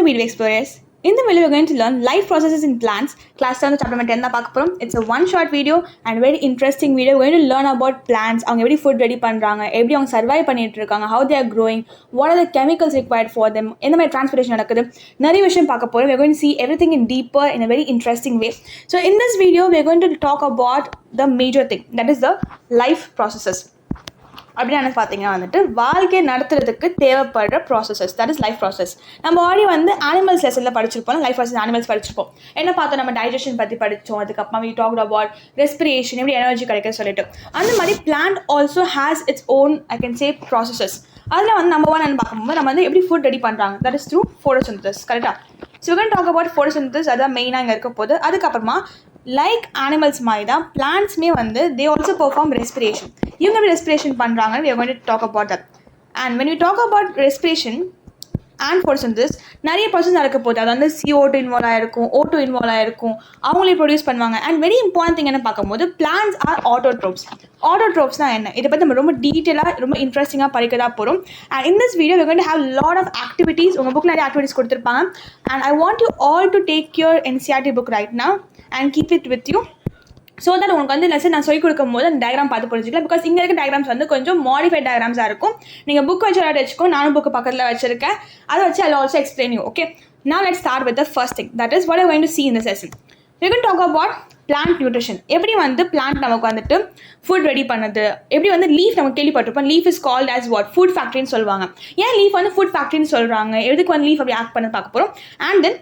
to Video Explorers. In the video, we're going to learn life processes in plants. Class 7 chapter 10 தான் பார்க்க போறோம். It's a one short video and very interesting video. We're going to learn about plants. அவங்க எப்படி food ready பண்றாங்க, எப்படி அவங்க survive பண்ணிட்டு இருக்காங்க, how they are growing, what are the chemicals required for them, எந்த மாதிரி transportation நடக்குது, நிறைய விஷயம் பார்க்க போறோம். We're going to see everything in deeper in a very interesting way. So in this video, we're going to talk about the major thing, that is the life processes. அப்படின்னு பார்த்தீங்கன்னா வந்துட்டு வாழ்க்கை நடத்துறதுக்கு தேவைப்படுற processes, that is life process. நம்ம already வந்து animals லெசனில் படிச்சிருப்போம், லைஃப் ப்ராசஸ் அனிமல்ஸ் படிச்சிருப்போம். என்ன பார்த்தோம், நம்ம டைஜஷன் பற்றி படித்தோம், அதுக்கப்புறமா வி டாக்ட் அபவுட் ரெஸ்பிரேஷன், எப்படி எனர்ஜி கிடைக்குன்னு சொல்லிட்டு. அந்த மாதிரி plant also has its own I can say processes. அதில் வந்து நம்பர் ஒன் பார்க்கும்போது நம்ம வந்து எப்படி ஃபுட் ரெடி பண்ணுறாங்க, தட் இஸ் த்ரூ ஃபோட்டோசிந்தசிஸ். கரெக்டாக? So we can talk about photosynthesis, அதான் மெயினாக இங்கே இருக்க போது. அதுக்கப்புறமா லைக் அனிமல்ஸ் மாதிரி தான் பிளான்ட்ஸ்மே வந்து தே ஆல்சோ பெர்ஃபார்ம் ரெஸ்பிரேஷன். இவங்க எப்படி ரெஸ்பிரேஷன் பண்ணுறாங்க, we are going to talk about that. And when we talk about respiration and photosynthesis, நிறைய ப்ராசஸ் நடக்க போகுது. அது வந்து CO2 இன்வால்வ் ஆகிருக்கும், O2 இன்வால்வ் ஆகிருக்கும், அவங்களே ப்ரொடியூஸ் பண்ணுவாங்க. அண்ட் வெரி இம்பார்ட்டன்ட் திங் என்ன பார்க்கும்போது பிளான்ட்ஸ் ஆர் ஆட்டோட்ரோப்ஸ். ஆட்டோட்ரோப்ஸ்னால் என்ன, இதை பற்றி நம்ம ரொம்ப டீட்டெயிலாக ரொம்ப இன்ட்ரெஸ்டிங்காக படிக்க தான் போகிறோம். And in this video we're going to have lot of activities. உங்கள் புக்கில் நிறைய ஆக்டிவிட்டிஸ் கொடுத்துருப்பாங்க. And I want you all to take your NCERT book right now and keep it with you. So that உங்களுக்கு வந்து lesson நான் சொல்லிக் கொடுக்கும் போது அந்த டயக்ராம் பார்த்து புரிஞ்சுக்கலாம். பிகாஸ் இங்கே இருக்க டயக்ராம்ஸ் வந்து கொஞ்சம் மாடிஃபைட் டயக்ராம்ஸாக இருக்கும். நீங்கள் புக் வச்சு வச்சுக்கோ, நானும் புக்கு பக்கத்தில் வச்சிருக்கேன், அதை வச்சு I also explain you. Okay, now let's start with the first thing, that is what I'm going to see in this lesson. We're going to talk about plant nutrition. எப்படி வந்து plant நமக்கு வந்துட்டு food ready பண்ணுது, எப்படி வந்து leaf நமக்கு கேள்விப்பட்டிருப்போம். Leaf is called as what, food ஃபேக்ட்ரின்னு சொல்லுவாங்க. ஏன் லீஃப் வந்து ஃபுட் ஃபேக்ட்ரின்னு சொல்கிறாங்க, எதுக்கு வந்து லீஃப் அப்படி ஆக்ட் பண்ண பார்க்க போகிறோம். அண்ட் தென்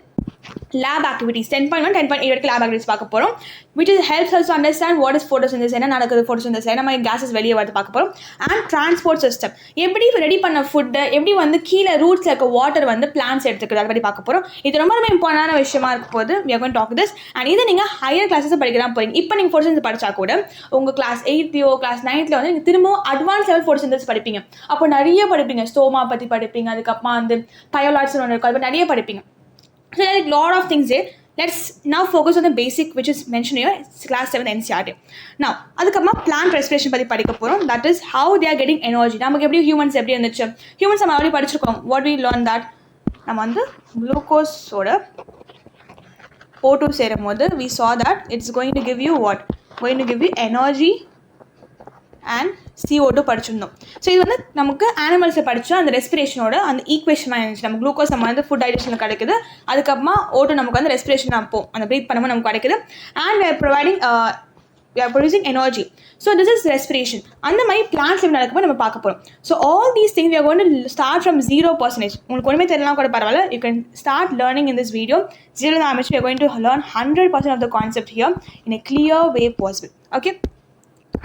lab activities 10.1 10.8 வரைக்கும் lab activities பார்க்க போகிறோம், which is helps us to understand what is photosynthesis, என்ன நடக்குது photosynthesis, என்ன மாதிரி gases வெளியே வந்து பார்க்க போகிறோம். அண்ட் transport system, எப்படி ரெடி பண்ண ஃபுட்டை எப்படி வந்து கீழே ரூட்ஸில் இருக்க வாட்டர் வந்து பிளான்ஸ் எடுத்துக்கிறது, அதை பற்றி பார்க்க போகிறோம். இது ரொம்ப ரொம்ப இம்பார்ட்டன்டான விஷயமா இருக்கும் போது we are going to talk this. And இதை நீங்கள் ஹையர் கிளாஸஸ் படிக்க தான் போகிறீங்க. இப்போ நீங்கள் photosynthesis படித்தா கூட உங்கள் கிளாஸ் 8th கிளாஸ் 9th வந்து நீங்கள் திரும்பவும் அட்வான்ஸ் லெவல் photosynthesis படிப்பீங்க. அப்போ நிறைய படிப்பீங்க, ஸ்டோமா பற்றி படிப்பீங்க, அதுக்கப்புறமா வந்து பயோலாய்ட்ஸ்னு ஒன்று இருக்கும், அது நிறைய படிப்பீங்க. So there are a lot of things there. Let's now focus on the basic which is mentioned here, class 7 NCERT. Now அதுக்கப்புறமா plant respiration பற்றி படிக்க போகிறோம், that is how they are getting energy. நமக்கு எப்படி ஹியூமன்ஸ் எப்படி இருந்துச்சு, humans நம்ம already படிச்சிருக்கோம். what we learn that நம்ம வந்து குளுக்கோஸோட O2 சேரும் போது we saw that it's going to give you what, going to give you energy and CO2 படிச்சிருந்தோம். ஸோ இது வந்து நமக்கு அனிமல்ஸை படித்தோம், அந்த ரெஸ்பிரேஷனோட அந்த ஈக்குவேஷனாக இருந்துச்சு. நம்ம குளுக்கோஸ் நம்ம வந்து ஃபுட் டைஜஷனில் கிடைக்குது, அதுக்கப்புறமா O2 நமக்கு வந்து ரெஸ்பிரேஷன் அப்போ அந்த ப்ரீத் பண்ணும்போது நமக்கு கிடைக்குது. And we are providing we are producing energy. So this is respiration. அந்த மாதிரி பிளான்ட்ஸ் எப்படி நடக்கும்போது நம்ம பார்க்க போகிறோம். So all these things we are going to start from 0%. உங்களுக்கு ஒன்றுமே தெரியலாம் கூட பரவாயில்ல, you can start learning in this video. 0 தான் ஆரம்பிச்சு we are going to learn 100% of the concept here in a clear way possible. Okay.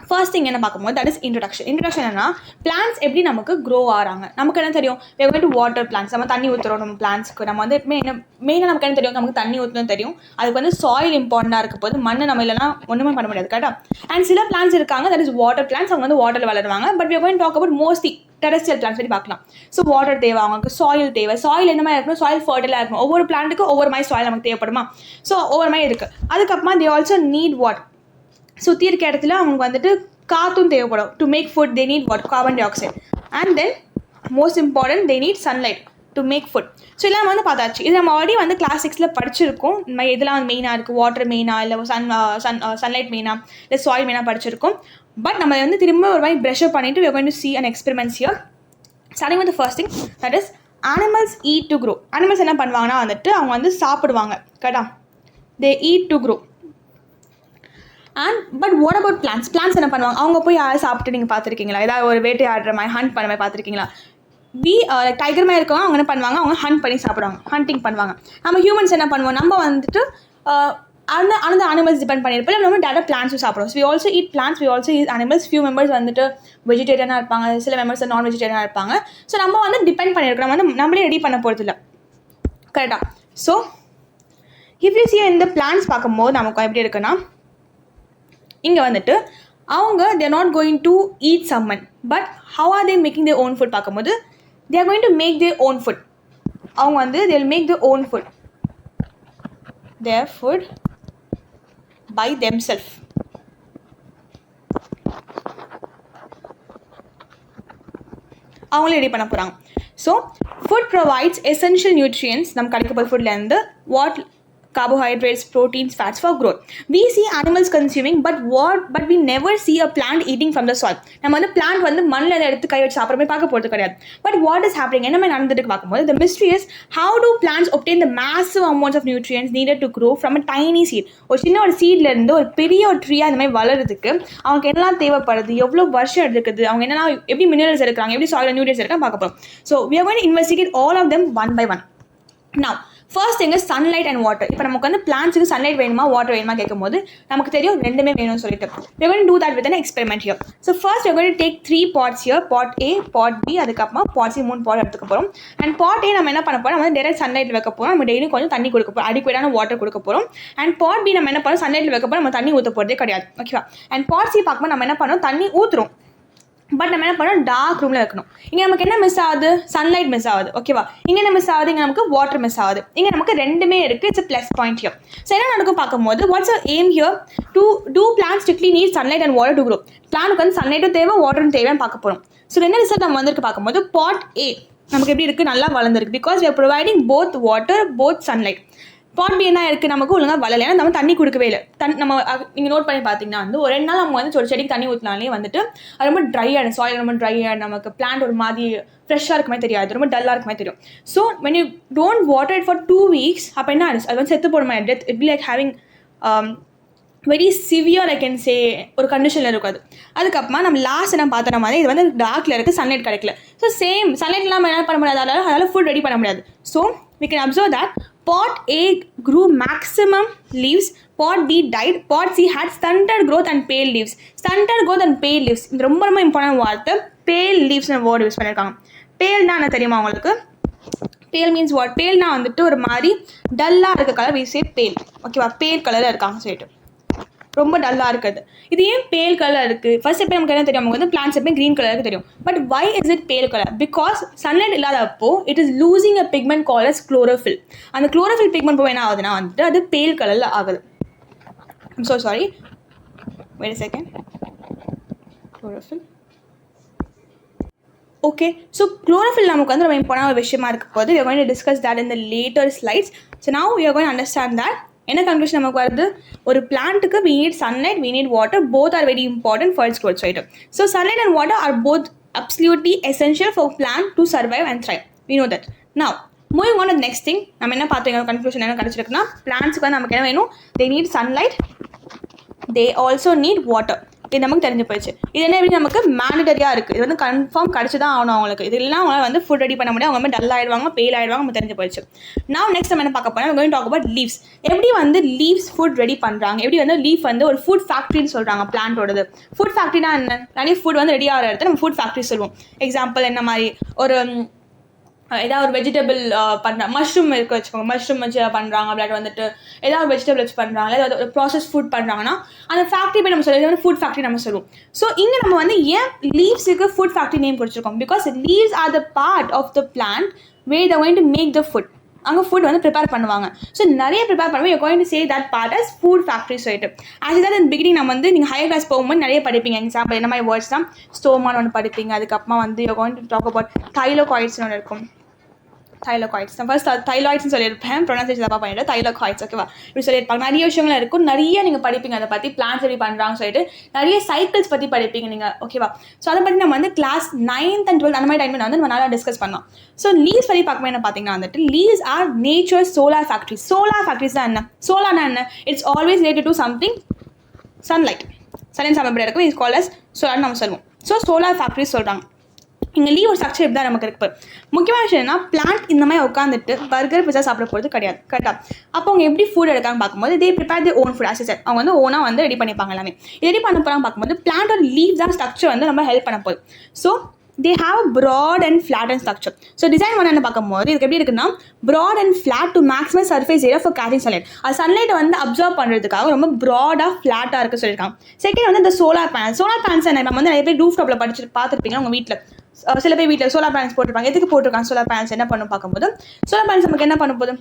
First thing என்ன பார்க்கும்போது that is introduction. Introduction என்னன்னா பிளான்ட்ஸ் எப்படி நமக்கு க்ரோ ஆகிறாங்க. நமக்கு என்ன தெரியும், we are going to water plants. நம்ம தண்ணி ஊற்றுறோம் நம்ம பிளான்ட்ஸ்க்கு. நம்ம வந்து மெயினாக நமக்கு என்ன தெரியும், நமக்கு தண்ணி ஊற்றணும் தெரியும். அதுக்கு வந்து சாயில் இம்பார்ட்டண்டாக இருக்க போது மண் நம்ம இல்லைனா ஒன்றுமே பண்ண முடியாது. கரெக்டாக? அண்ட் சில பிளான்ஸ் இருக்காங்க தட் இஸ் வாட்டர் பிளான்ஸ், அவங்க வந்து வாட்டரில் வளருவாங்க. But we are going to talk about mostly terrestrial plants பற்றி பார்க்கலாம். ஸோ வாட்டர் தேவை, அவங்களுக்கு சாயில் தேவை. சாயில் என்ன மாதிரி இருக்கணும், சாயில் ஃபர்டிலாக இருக்கணும். ஒவ்வொரு பிளான்ட்டுக்கு ஒவ்வொரு மாதிரி சாயில் நமக்கு தேவைப்படுமா. ஸோ ஒவ்வொரு மாதிரி இருக்குது. அதுக்கப்புறமா they also need what, சுற்றி இருக்க இடத்துல அவங்களுக்கு வந்துட்டு காற்றும் தேவைப்படும். To make food they need what, carbon di oxide. And then most important they need sunlight to make food. So இதெல்லாம் வந்து பார்த்தாச்சு. இது நம்ம ஆல்ரெடி வந்து கிளாஸ் 6 படிச்சிருக்கோம். இந்த மாதிரி இதெல்லாம் வந்து மெயினாக இருக்குது, வாட்டர் மெயினாக இல்லை சன்லைட் மெயினாக இல்லை சாயில் மெயினாக படிச்சிருக்கோம். பட் நம்ம வந்து திரும்ப ஒரு மாதிரி ப்ரெஷ் அப் பண்ணிவிட்டு we are going to see an experiments here. Starting with the first thing, that is animals eat to grow. animals என்ன பண்ணுவாங்கன்னா வந்துட்டு அவங்க வந்து சாப்பிடுவாங்க. கரெக்டா? they eat to grow. And but what about plants, plants என்ன பண்ணுவாங்க, அவங்க போய் யாரும் சாப்பிட்டு நீங்கள் பார்த்துருக்கீங்களா, ஏதாவது ஒரு வேட்டையாடுற மாதிரி ஹண்ட் பண்ண மாதிரி பார்த்துருக்கீங்களா. டைகர் மாதிரி இருக்கவங்க அவங்க என்ன பண்ணுவாங்க, அவங்க ஹண்ட் பண்ணி சாப்பிடுவாங்க, ஹண்டிங் பண்ணுவாங்க. நம்ம ஹியூமன்ஸ் என்ன பண்ணுவோம், நம்ம வந்துட்டு அந்த அனிமல்ஸ் டிபெண்ட் பண்ணியிருப்போம், நம்ம டேரக்ட் பிளான்ஸும் சாப்பிடுவோம். So we also eat plants, we also eat animals. few members வந்துட்டு வெஜிடேரியனாக இருப்பாங்க, சில மெம்பர்ஸ் நான் வெஜிடேரியனாக இருப்பாங்க. ஸோ நம்ம வந்து டிபெண்ட் பண்ணியிருக்கோம், நம்ம வந்து நம்மளே ரெடி பண்ண போகிறது இல்லை. கரெக்டாக? ஸோ இஃப் யூ சி இந்த பிளான்ஸ் பார்க்கும்போது நமக்கு எப்படி இருக்குன்னா, இங்கே வந்துட்டு அவங்க they are not going to eat someone, but how are they making their own food பார்க்கும்போது they are going to make their own food. அவங்க வந்து they will make their own food, their food by themselves. அவங்களே ready பண்ண போகிறாங்க. So food provides essential nutrients நம்ம கிடைக்கப்போகிற ஃபுட்லேருந்து what carbohydrates, proteins, fats for growth. We see animals consuming, but we never see a plant eating from the soil. நம்ம வந்து plant வந்து மண்ணில் எடுத்து கை வச்சு சாப்பிட்ற மாதிரி பார்க்க போகிறது கிடையாது. But what is happening? என்ன மாதிரி நடந்துட்டு பார்க்கும்போது the mystery is how do plants obtain the massive amounts of nutrients needed to grow from a tiny seed? ஒரு சின்ன ஒரு சீட்ல இருந்து ஒரு பெரிய ஒரு ட்ரீயாக அந்த மாதிரி வளர்றதுக்கு அவங்க என்னெல்லாம் தேவைப்படுது, எவ்வளோ வருஷம் எடுக்குது, அவங்க என்னெல்லாம் எப்படி மினரல்ஸ் எடுக்கிறாங்க, எப்படி சாயில் நியூட்ரியன்ஸ் எடுக்கான்னு பார்க்க போகிறோம். So we are going to investigate all of them one by one. Now first எங்கே சன்லைட் அண்ட் வாட்டர். இப்போ நமக்கு வந்து பிளான்ஸுக்கு சன்லைட் வேணுமா வாட்டர் வேணுமா கேட்கும்போது நமக்கு தெரியும் ரெண்டுமே வேணும்னு சொல்லிட்டு we're going to do that with an experiment here. So first we're going to take 3 pots here, pot A, pot B, அதுக்கப்புறமா pot C 3 pot எடுத்துக்க போகிறோம். அண்ட் pot A நம்ம என்ன பண்ண போகிறோம், நம்ம வந்து டேரக்ட் சன்லைட் வைக்க போகிறோம். நம்ம டெய்லி கொஞ்சம் தண்ணி கொடுக்க போகிறோம், அடிக்குவேடான வாட்டர் கொடுக்க போகிறோம். அண்ட் pot B நம்ம என்ன பண்ணோம், சன்லைட்டில் வைக்க போகிறோம், நம்ம தண்ணி ஊற்ற போகிறதே கிடையாது. ஓகேவா. அண்ட் pot C பார்க்கும்போது நம்ம என்ன பண்ணோம், தண்ணி ஊற்றுறோம், பட் நம்ம என்ன பண்ணோம், டார்க் ரூமில் வைக்கணும். இங்கே நமக்கு என்ன மிஸ் ஆகுது, சன்லைட் மிஸ் ஆகுது. ஓகேவா. இங்கே என்ன மிஸ் ஆகுது, இங்கே நமக்கு வாட்டர் மிஸ் ஆகுது. இங்கே நமக்கு ரெண்டுமே இருக்குது. It's plus point here. So என்ன நடக்கும் பார்க்கும்போது what's aim here, do plants strictly need sunlight and water to grow. பிளானுக்கு வந்து சன்லைட்டும் தேவை வாட்டரும் தேவைன்னு பார்க்க போகிறோம். ஸோ என்ன ரிசல்ட் நம்ம வந்திருக்கு பார்க்கும்போது பாட் ஏ நமக்கு எப்படி இருக்குது, நல்லா வளர்ந்துருக்கு. Because we are providing both water both sunlight. Pot B என்ன இருக்குது, நமக்கு ஒழுங்காக வளரல, ஏன்னா நம்ம தண்ணி கொடுக்கவே இல்லை. நம்ம நீங்கள் நோட் பண்ணி பார்த்தீங்கன்னா வந்து ஒரு 2 நாள் நம்ம வந்து ஒரு செடிக்கு தண்ணி ஊற்றினாலே வந்துட்டு அது ரொம்ப ட்ரை ஆகிடும், சாயில் ரொம்ப ட்ரை ஆகிடும், நமக்கு பிளான்ட் ஒரு மாதிரி ஃப்ரெஷ்ஷாக இருக்குமே தெரியாது, ரொம்ப டல்லாக இருக்குமே தெரியும். So when you don't water it for 2 weeks அப்போ என்ன ஆச்சு, அது வந்து செத்து போடுமா, death it be like having very severe I can சே ஒரு கண்டிஷனில் இருக்காது. அதுக்கப்புறமா நம்ம லாஸ்ட் என்ன பார்த்தோம் மாதிரி இது வந்து டார்க்கில் இருக்குது, சன்லைட் கிடைக்கல. ஸோ சேம் சன்லைட் இல்லாமல் என்ன பண்ண முடியாது, அதால் ஃபுட் ரெடி பண்ண முடியாது. So we can observe that pot A grew maximum leaves, pot B died, pot C had stunted growth and pale leaves. Stunted growth and pale leaves இந்த ரொம்ப ரொம்ப இம்பார்ட்டன்ட் வார்த்தை. பேல் லீவ்ஸ்னு வேர்டு யூஸ் பண்ணியிருக்காங்க. பேல்னா என்ன தெரியுமா உங்களுக்கு, பேல் மீன்ஸ் வாட், பேல்னா வந்துட்டு ஒரு மாதிரி டல்லாக இருக்க கலர் we say பேல். ஓகேவா. பேல் கலரில் இருக்காங்க சொல்லிட்டு ரொம்ப டல்லாக இருக்குது. இது ஏன் பேல் கலர் இருக்குது, ஃபர்ஸ்ட் எப்போ நமக்கு என்ன தெரியும், நமக்கு வந்து பிளான்ஸ் எப்போ க்ரீன் கலருக்கு தெரியும். But why is it pale colour, because sunlight இல்லாதப்போ it is losing a pigment called as chlorophyll. அந்த குளோரோஃபில் பிக்மெண்ட் போய் என்ன ஆகுதுன்னா வந்துட்டு அது பேல் கலரில் ஆகுது. I'm so sorry, wait a second. Chlorophyll. Okay. So chlorophyll நமக்கு வந்து ரொம்ப இம்பார்ட்டன்ட் ஒரு விஷயமா இருக்க போது we are going to discuss that in the later slides. So now we are going to understand that என்ன கன்க்ளூஷன் நமக்கு வருது, ஒரு பிளான்ட்டுக்கு we need sunlight, we need water, both are very important for its growth. So sunlight and water are both absolutely essential for plant to survive and thrive. We know that. Now moving on to the next thing, நம்ம என்ன பார்த்தீங்க conclusion என்ன கிடைச்சிருக்குன்னா, பிளான்ட்ஸுக்கு வந்து நமக்கு என்ன வேணும், they need sunlight, they also need water. இது நமக்கு தெரிஞ்சு போயிடுச்சு. இது என்ன எப்படி நமக்கு மேண்டட்டரியாக இருக்குது, இது வந்து கன்ஃபார்ம் கிடச்சி தான் ஆகணும் அவங்களுக்கு. இது இல்லைனா அவங்களால வந்து ஃபுட் ரெடி பண்ண முடியாது, அவங்க டல் ஆகிடுவாங்க, பேல் ஆகிடுவாங்க, நம்ம தெரிஞ்சு போயிடுச்சு. நான் நெக்ஸ்ட் நம்ம என்ன பார்க்க போனால் going to talk about leaves. எப்படி வந்து லீவ்ஸ் ஃபுட் ரெடி பண்ணுறாங்க, எப்படி வந்து லீஃப் வந்து ஒரு ஃபுட் ஃபேக்ட்ரின்னு சொல்கிறாங்க பிளான்ட்டோடது. ஃபுட் ஃபேக்ட்ரினா என்ன, நிறைய ஃபுட் வந்து ரெடி ஆகிற இடத்துல நம்ம ஃபுட் ஃபேக்ட்ரி சொல்லுவோம். எக்ஸாம்பிள் என்ன மாதிரி, ஒரு ஏதாவது ஒரு வெஜிடபிள் பண்ணுறாங்க, மஷ்ரூம் இருக்க வச்சுக்கோங்க, மஷ்ரூம் வச்சு பண்ணுறாங்க, அப்படி வந்துட்டு ஏதாவது ஒரு வெஜிடபிள் வச்சு பண்ணுறாங்க, ஏதாவது ஒரு ப்ராசஸ் ஃபுட் பண்ணுறாங்கன்னா அந்த ஃபேக்ட்ரி போய் நம்ம சொல்லுவோம், வந்து ஃபுட் ஃபேக்ட்ரி நம்ம சொல்லுவோம். ஸோ இங்கே நம்ம வந்து ஏன் லீவ்ஸுக்கு ஃபுட் ஃபேக்ட்ரி நேம் கொடுத்துருக்கோம், because leaves are the part of the plant where the going to make the food. அங்கே ஃபுட் வந்து ப்ரிப்பேர் பண்ணுவாங்க. ஸோ நிறைய ப்ரிப்பேர் பண்ணுவோம், you going to say that part as food factory சொல்லிட்டு. As it in beginning நம்ம வந்து நீங்கள் higher class போகும்போது நிறைய படிப்பீங்க. எக்ஸாம்பிள் என்ன மாதிரி வேர்ட்ஸ் தான், ஸ்டோமான்னு ஒன்று படிப்பீங்க. அதுக்கப்புறமா வந்து you going to talk about தைலோகாய்ட்ஸ்னு ஒன்று இருக்கும். தைலோகாய்ட்ஸ் நான் ஃபர்ஸ்ட் தைலாய்ட்ஸ்னு சொல்லியிருப்பேன், ப்ரொனன்சியேஷன் தப்பாக பண்ணிட்டு தைலோகாய்ட்ஸ். ஓகேவா. இப்படி சொல்லியிருப்பாங்க. நிறைய விஷயங்கள் இருக்கும், நிறைய நீங்கள் படிப்பீங்க அதை பற்றி, பிளான்ஸ் எப்படி பண்ணுறாங்கன்னு சொல்லிட்டு நிறைய சைக்கிள்ஸ் பற்றி படிப்பீங்க நீங்கள். ஓகேவா. ஸோ அதை பற்றி நம்ம வந்து கிளாஸ் 9th and 12th அந்த மாதிரி டைமில் வந்து நம்ம நல்லா டிஸ்கஸ் பண்ணோம். ஸோ லீவ்ஸ் பற்றி பார்க்கும்போது என்ன பார்த்தீங்கன்னா வந்துட்டு leaves are nature solar factories. Solar factories தான் என்ன, சோலார்னா என்ன, it's always related to something sunlight. Sunlight சாப்பிட இருக்கும், இட்ஸ் கால்ட் அஸ் சோலார்னு நம்ம சொல்லுவோம். ஸோ சோலார் ஃபேக்ட்ரிஸ் சொல்கிறாங்க. இங்கே லீவ் ஒரு ஸ்ட்ரக்சர் இப்படி தான் நமக்கு இருக்கு. முக்கியமான விஷயம் என்ன, பிளான்ட் இந்த மாதிரி உட்காந்துட்டு பர்கர் பிஸா சாப்பிட போகிறது கிடையாது. கரெக்டாக. அப்போ அவங்க எப்படி ஃபுட் எடுக்காங்க பார்க்கும்போது they prepare the own food. As sir அவங்க வந்து ஓனாக வந்து ரெடி பண்ணிப்பாங்க எல்லாமே. ரெடி பண்ண போகிறாங்க பார்க்கும்போது பிளான்ட்டோட லீவ் தான் ஸ்ட்ரக்சர் வந்து நம்ம ஹெல்ப் பண்ண போகுது. So they have a broad and flattened structure. So design one என்ன பார்க்கும்போது இதுக்கு எப்படி இருக்குன்னா, broad and flat to maximize surface area for catching sunlight. அது சன்லைட்டை வந்து அப்சர்வ் பண்ணுறதுக்காக ரொம்ப ப்ராடாக ஃப்ளாட்டாக இருக்குது சொல்லியிருக்காங்க. செகண்ட் வந்து இந்த சோலார் பேனல். சோலார் பேனல்ஸ் என்ன, நம்ம வந்து நிறைய பேர் ரூஃப் டாப்பில் பார்த்துருப்பீங்க உங்கள் வீட்டில். சில பேர் வீட்டில் சோலார் பேனல்ஸ் போட்டிருப்பாங்க. எதுக்கு போட்டிருக்காங்க சோலார் பேனல்ஸ், என்ன பண்ணும் பார்க்கும்போது சோலார் பேனல்ஸ் நமக்கு என்ன பண்ண போது,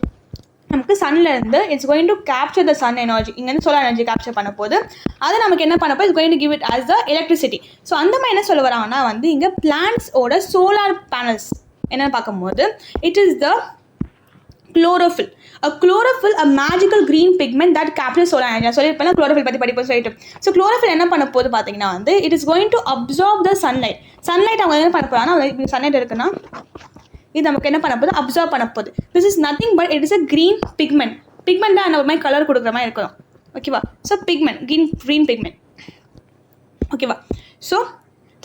நமக்கு சன்லேருந்து it's going to capture the sun energy, இங்கேருந்து சோலார் எனர்ஜி கேப்சர் பண்ண போது அது நமக்கு என்ன பண்ணப்போ it's going to give it as the electricity. So அந்த மாதிரி என்ன சொல்ல வராங்கன்னா வந்து இங்கே பிளான்ட்ஸோட சோலார் பேனல்ஸ் என்னென்னு பார்க்கும்போது it is the chlorophyll. A magical green pigment that captures solar energy. சொல்லிருப்பேன் chlorophyll பற்றி படிப்போம் சொல்லிட்டு. ஸோ chlorophyll என்ன பண்ண போகுது பார்த்தீங்கன்னா வந்து it is going to absorb the sunlight. அவங்க என்ன பண்ண போகிறாங்கன்னா சன்லைட் இருக்குன்னா இது நமக்கு என்ன பண்ண போகுது அப்சார்ப் பண்ண போகுது. This is nothing but it is a green pigment. பிக்மெண்ட்டாக அந்த ஒரு மாதிரி கலர் கொடுக்குற மாதிரி இருக்கணும். ஓகேவா? So pigment green pigment. ஓகேவா? ஸோ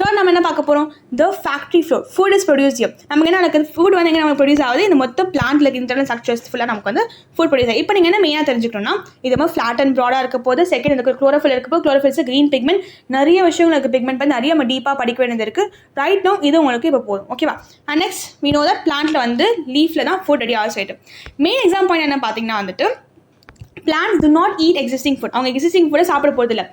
தேர்ட் நம்ம என்ன பார்க்க போகிறோம் the factory floor. Food is produce here. நமக்கு என்ன நடக்குது ஃபுட் வந்து எங்கே நமக்கு ப்ரொடியூஸ் ஆகுது இந்த மொத்த பிளான்ட்ல இன்டர்னல் ஸ்ட்ரக்சர்ஸ் ஃபுல்லாக நமக்கு வந்து ஃபுட் ப்ரொடியூஸ் ஆகும். இப்போ நீங்கள் என்ன மெயினாக தெரிஞ்சுக்கணும்னா இது மாதிரி ஃப்ளாட் அண்ட் ப்ராடாக இருக்க போது செகண்ட் இதுக்கு குளோரோஃபில் இருக்க போது குளோரோஃபில்ஸ் க்ரீன் பிக்மெண்ட் நிறைய விஷயங்கள் இருக்குது. பிக்மெண்ட் பண்ணி நிறைய நம்ம டீப்பாக படிக்க வேண்டியது இருக்குது. ரைட் நோ இது உங்களுக்கு இப்போ போதும். ஓகேவா? And next we know that பிளான்ட்ல வந்து லீஃப்ல தான் ஃபுட் ரெடி ஆக சொல்லிட்டு மெயின் எக்ஸாம் பாயிண்ட் என்ன பார்த்தீங்கன்னா வந்துட்டு plants do not eat existing food. அவங்க எக்ஸிஸ்டிங் ஃபுட்டை சாப்பிட போகிறது இல்லை.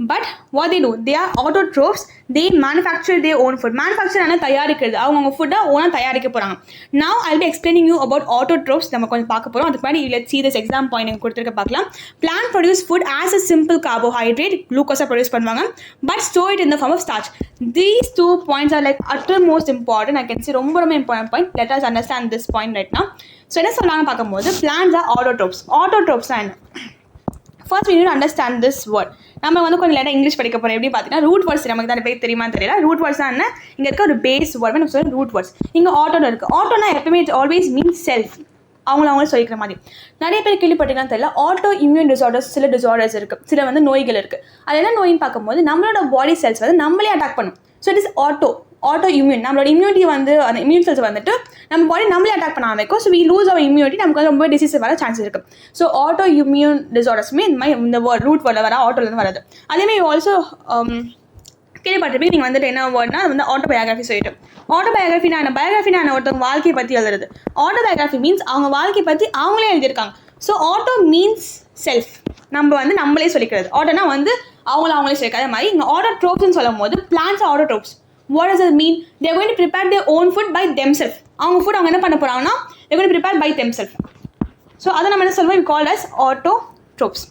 But what they do, they are autotrophs. They manufacture their own food. Manufacture என்ன தயாரிக்கிறது அவங்க ஃபுட்டை ஓனாக தயாரிக்க போகிறாங்க. Now I'll be explaining you about autotrophs. நம்ம கொஞ்சம் பார்க்க போகிறோம். அதுக்கு முன்னாடி let's see this exam point எனக்கு கொடுத்துருக்க பார்க்கலாம். Plant produce food as a simple carbohydrate, glucose produce பண்ணுவாங்க, but store it in the form of starch. These 2 points are like uttermost important. I can say ரொம்ப important point. Let us understand this point right now. So என்ன சொல்கிறாங்க பார்க்கும்போது plants are autotrophs. Autotrophs என்ன? First we need to understand this word. நம்ம வந்து கொஞ்சம் லேட்டாக English படிக்க போகிறோம். எப்படி பார்த்தீங்கன்னா ரூட் வேர்ட்ஸ் நமக்கு தான் பேர் தெரியுமா தெரியல. ரூட் வேர்ட்ஸ் தான் என்ன இங்கே இருக்க ஒரு பேஸ் வேர்ட் நம்ம சொல்லி ரூட் வேர்ட்ஸ். இங்கே ஆட்டோவில் இருக்குது. ஆட்டோனா எப்பவுமே இட் ஆல்வேஸ் மீன்ஸ் செல்ஃப். அவங்களே சொல்லிக்கிற மாதிரி நிறைய பேர் கேள்விப்பட்டிருக்கான்னு தெரியல. ஆட்டோ இம்யூன் டிசார்டர்ஸ் சில டிசார்டர்ஸ் இருக்குது. சில வந்து நோய்கள் இருக்குது. அது என்ன நோயின்னு பார்க்கும்போது நம்மளோட பாடி செல்ஸ் வந்து நம்மளே அட்டாக் பண்ணும். So it is auto immune. நம்மளோட இம்யூனிட்டி வந்து அந்த இம்யூன் செல்ஸ் வந்துட்டு நம்ம பாடி நம்மளே அட்டாக் பண்ண ஆரம்பிக்கும். So we lose our immunity. நமக்கு வந்து ரொம்ப டிசீஸ் வர சான்சஸ் இருக்குது. ஸோ ஆட்டோ இம்யூன் டிசார்டர்ஸுமே இந்த மாதிரி இந்த ரூட் வேர்டில் வர ஆட்டோலேருந்து வராது. அதேமாதிரி ஆல்சோ கேள்விப்பட்டிருப்பீங்க நீங்கள் வந்துட்டு என்ன வேர்ட்னா அது வந்து ஆட்டோபயோகிராஃபி சொல்லிட்டு. பயோகிராஃபினா ஒருத்தவங்க வாழ்க்கையை பற்றி எழுதுறது. ஆட்டோபயோகிராஃபி மீன்ஸ் அவங்க வாழ்க்கையை பற்றி அவங்களே எழுதியிருக்காங்க. So auto means self. நம்ம வந்து நம்மளே சொல்லிக்கிறது. ஆட்டோனா வந்து அவங்களே சொல்லிக்கிறது. அதே மாதிரி இங்கே ஆட்டோட்ரோப்ஸ்ன்னு சொல்லும் போது plants autotrophs. What does it mean? They are going to prepare their own food by themselves. அவங்க ஃபுட் அவங்க என்ன பண்ண போகிறாங்கன்னா they are going to prepare by themselves. So அதை நம்ம என்ன சொல்லுவோம் we call as autotrophs.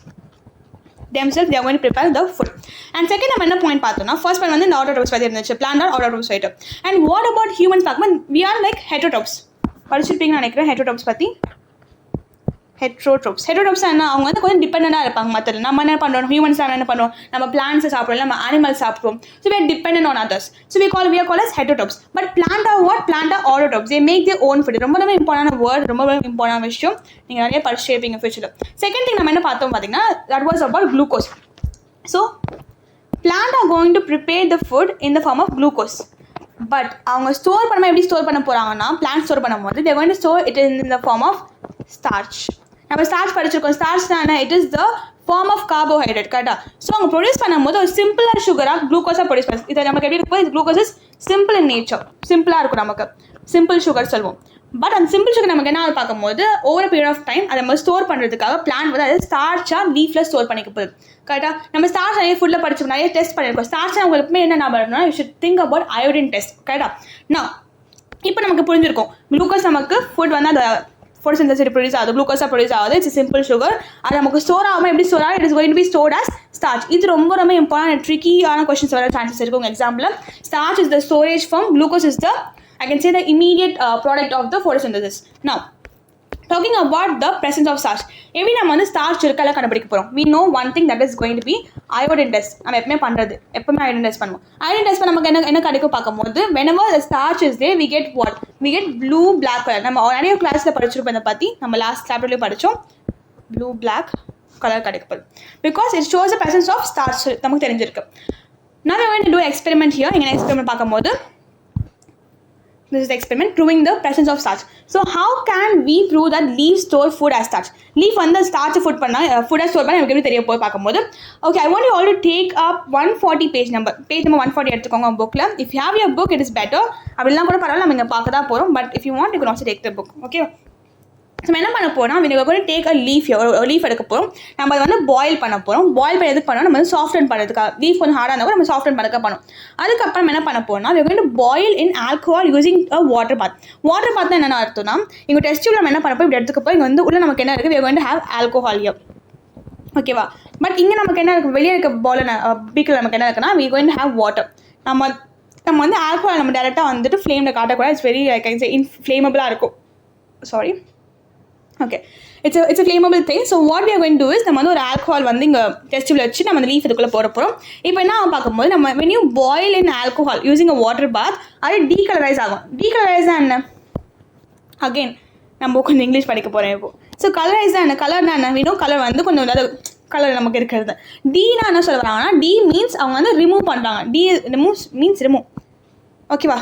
Themselves they are going to prepare the food. And second நம்ம என்ன பாயிண்ட் பார்த்தோம்னா ஃபர்ஸ்ட் பாயிண்ட் வந்து இந்த autotrophs பற்றி இருந்துச்சு. Plant are autotrophs right. And what about humans பார்க்கும்போது we are like heterotrophs. படிச்சிருப்பீங்கன்னு நினைக்கிறேன் heterotrophs பற்றி. ஹெட்ரோட்ரோப்ஸ் என்ன அவங்க வந்து கொஞ்சம் டிபெண்டாக இருப்பாங்க மற்ற நம்ம என்ன பண்ணுறோம் ஹியூமன்ஸ் என்ன பண்ணுறோம் நம்ம பிளான்ட்ஸை சாப்பிட்றோம் நம்ம அனிமல்ஸ் சாப்பிடுவோம். So we are dependent on others. So we are called as heterotrophs. But plant are what? Plant are autotrophs. They make their own food. ரொம்ப இம்பார்ட்டான வேர்ட் ரொம்ப இம்பார்ட்டான விஷயம். நீங்கள் நிறைய படிச்சிருப்பீங்க ஃபியூச்சரில். செகண்ட் திங் நம்ம என்ன பார்த்தோம் பார்த்தீங்கன்னா that was about glucose. So plant are going to prepare the food in the form of glucose. But அவங்க ஸ்டோர் பண்ணாமல் எப்படி ஸ்டோர் பண்ண போகிறாங்கன்னா பிளான்ட் ஸ்டோர் பண்ணும்போது they are going to store it in the form of starch. நம்ம starch படிச்சிருக்கோம். Starch தானே it is the form of carbohydrate கரெக்டாக. ஸோ அவங்க ப்ரொடியூஸ் பண்ணும்போது ஒரு சிம்பிளாக சுகராக குளுக்கோஸாக ப்ரொடியூஸ் பண்ணுது. இதை நமக்கு எப்படி இருக்கும் இது glucose is simple in nature. சிம்பிளாக இருக்கும் நமக்கு சிம்பிள் சுகர் சொல்லுவோம். பட் அந்த சிம்பிள் சுகர் நமக்கு என்ன பார்க்கும்போது ஓவர் பீரியட் ஆஃப் டைம் அதை நம்ம ஸ்டோர் பண்ணுறதுக்காக பிளான்ட் வந்து அதை ஸ்டார்ச்சாக லீஃபில் ஸ்டோர் பண்ணிக்க போகுது கரெக்டாக. நம்ம ஸ்டார்ச் நிறைய ஃபுட்டில் படிச்சு நிறைய டெஸ்ட் பண்ணியிருக்கோம். ஸ்டார்ச் உங்களுக்கு என்ன பண்ணணும்னா you should think about iodine test கரெக்டாக. நான் இப்போ நமக்கு புரிஞ்சிருக்கும் குளுக்கோஸ் நமக்கு ஃபுட் வந்து அந்த photosynthesis ப்ரொடியூஸ் ஆகுது குளுக்கோஸாக ப்ரொடியூஸ் ஆகுது. It's simple sugar. அது நமக்கு ஸ்டோர் ஆகாமல் எப்படி ஸ்டோர் ஆகும் it is going to be stored as starch. இது ரொம்ப இம்பார்ட்டன்ட் ட்ரிக்கியான கொஸ்டின்ஸ் வர சான்சஸ் இருக்குது உங்கள் example. Starch is the storage form. Glucose is the I can say the immediate product of the photosynthesis. Now talking about the presence of starch. எப்படி நம்ம வந்து starch இருக்கல கண்டுபிடிக்க போகிறோம். we know one thing that is going to be iodine test. நம்ம எப்பவுமே iodine test பண்ணுவோம். iodine test நமக்கு என்ன கிடைக்கும் பார்க்கும்போது whenever the starch is there we get what? we get blue black color. நம்ம நிறைய கிளாஸில் படிச்சிருப்போம் இதை பற்றி. நம்ம லாஸ்ட் சாப்டர்லேயும் படித்தோம். blue black color கிடைக்கும் because it shows the presence of starch. நமக்கு தெரிஞ்சிருக்கு. Now we are going to do an experiment here. இங்கே எக்ஸ்பெரிமெண்ட் பார்க்கும்போது this is the experiment proving the presence of starch. So how can we prove that leaves store food as starch? Leaf வந்து starch food பண்ணா food as store பண்ணா நமக்கு எப்படி தெரிய போய் பார்க்கும்போது okay I want you all to take up 140 page number 140 எடுத்துக்கோங்க புக்கில். if you have your book it is better. அப்படிலாம் கூட பரவாயில்ல நம்ம இங்கே பார்க்க தான் போகிறோம். but if you want you can also take the book. okay நம்ம என்ன பண்ண போகிறோம் we are going to take a leaf here. ஒரு லீஃப் எடுக்க போகிறோம். நம்ம அதை வந்து பாயில் பண்ண போகிறோம். பாயில் பண்ணி எதுக்கு பண்ணோம் நம்ம வந்து சாஃப்டன் பண்ணுறதுக்காக. லீஃப் கொஞ்சம் ஹார்டாக இருந்தால் கூட நம்ம சாஃப்டன் பண்ணக்க பண்ணோம். அதுக்கப்புறம் என்ன பண்ண போகிறோம்னா we are going to boil in alcohol using a water bath. water bath என்னென்ன அர்த்தம்னா இங்கே டெஸ்ட் டியூப்ல நம்ம என்ன பண்ண போய் இப்படி எடுத்துக்க போய் இங்கே வந்து உள்ள நமக்கு என்ன இருக்குது we are going to have alcohol here. ஓகேவா. பட் இங்கே நமக்கு என்ன இருக்குது வெளியே இருக்க பீக்கில் நமக்கு என்ன இருக்குன்னா we are going to have water. நம்ம நம்ம வந்து ஆல்கஹால் நம்ம டேரெக்டாக வந்துட்டு ஃப்ளேமில் காட்டக்கூடாது. இட்ஸ் வெரி ஃப்ளேமபிளாக இருக்கும். Sorry, okay, it's a flammable thing. So what we are going to do is நம்ம வந்து ஒரு ஆல்கஹால் வந்து இங்கே டெஸ்டில் வச்சு நம்ம அந்த லீஃப் இதுக்குள்ளே போட போகிறோம். இப்போ என்ன பார்க்கும்போது நம்ம when you boil in alcohol using a water bath, அது டீகலரைஸ் ஆகும். டீகலரைஸ் தான் என்ன, அகெயின் நம்ம கொஞ்சம் இங்கிலீஷ் படிக்க போகிறேன் இப்போ. ஸோ கலரைஸ் தான் என்ன, கலர்னா என்ன வேணும், கலர் வந்து கொஞ்சம் அதாவது கலர் நமக்கு இருக்கிறது. டீனா என்ன சொல்ல வராங்கன்னா, டி மீன்ஸ் அவங்க வந்து ரிமூவ் பண்ணுறாங்க. டி மீன்ஸ் ரிமூவ், ஓகேவா?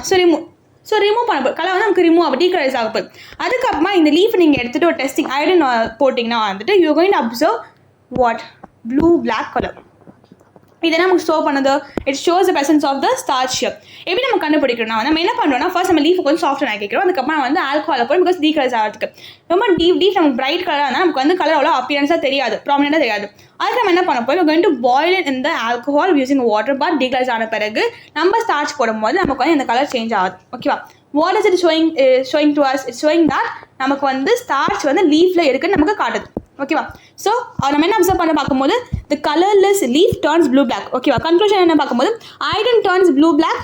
ஸோ ரிமூவ் பண்ண போகுது, கலர் வந்து நமக்கு ரிமூவ் ஆகும், டீகலரைஸ் ஆக போகுது. அதுக்கப்புறமா இந்த லீஃப் நீங்கள் எடுத்துகிட்டு ஒரு டெஸ்டிங் அயோடின் போட்டிங்கன்னா வந்துட்டு you going to observe what blue black colour. இதை நமக்கு ஷோ பண்ணது, it shows the presence of the starch. எப்படி நம்ம கண்டுபிடிக்கணும்னா நம்ம என்ன பண்ணுறோம்னா, ஃபர்ஸ்ட் நம்ம லீஃப் கொஞ்சம் சாஃப்ட் ஆக்கிக்கிறோம். அதுக்கப்புறம் வந்து ஆல்கஹால் போய் பிகாஸ் டீகலர்ஸ் ஆகிறதுக்கு ரொம்ப டீப் நமக்கு பிரைட் கலராக இருந்தால் நமக்கு வந்து கலர் அவ்வளோ அப்பியரன்ஸாக தெரியாது, ப்ராமினெண்ட்டாக தெரியாது. அதுக்கு நம்ம என்ன பண்ண போய் கோயிங் டு பாயில் இன் இந்த ஆல்கஹால் யூசிங் வாட்டர் பாத். டீகலர்ஸ் ஆன பிறகு நம்ம ஸ்டார்ச் போடும்போது நமக்கு வந்து இந்த கலர் சேஞ்ச் ஆகுது, ஓகேவா? What is it showing to us? It's showing that நமக்கு வந்து ஸ்டார்ச் வந்து லீஃபில் இருக்குன்னு நமக்கு காட்டுது, ஓகேவா? ஸோ நம்ம என்ன அப்சர்வ் பண்ண பார்க்கும்போது the colorless leaf turns blue black, ஓகேவா? கன்க்ளூஷன் என்ன பார்க்கும்போது iodine turns blue black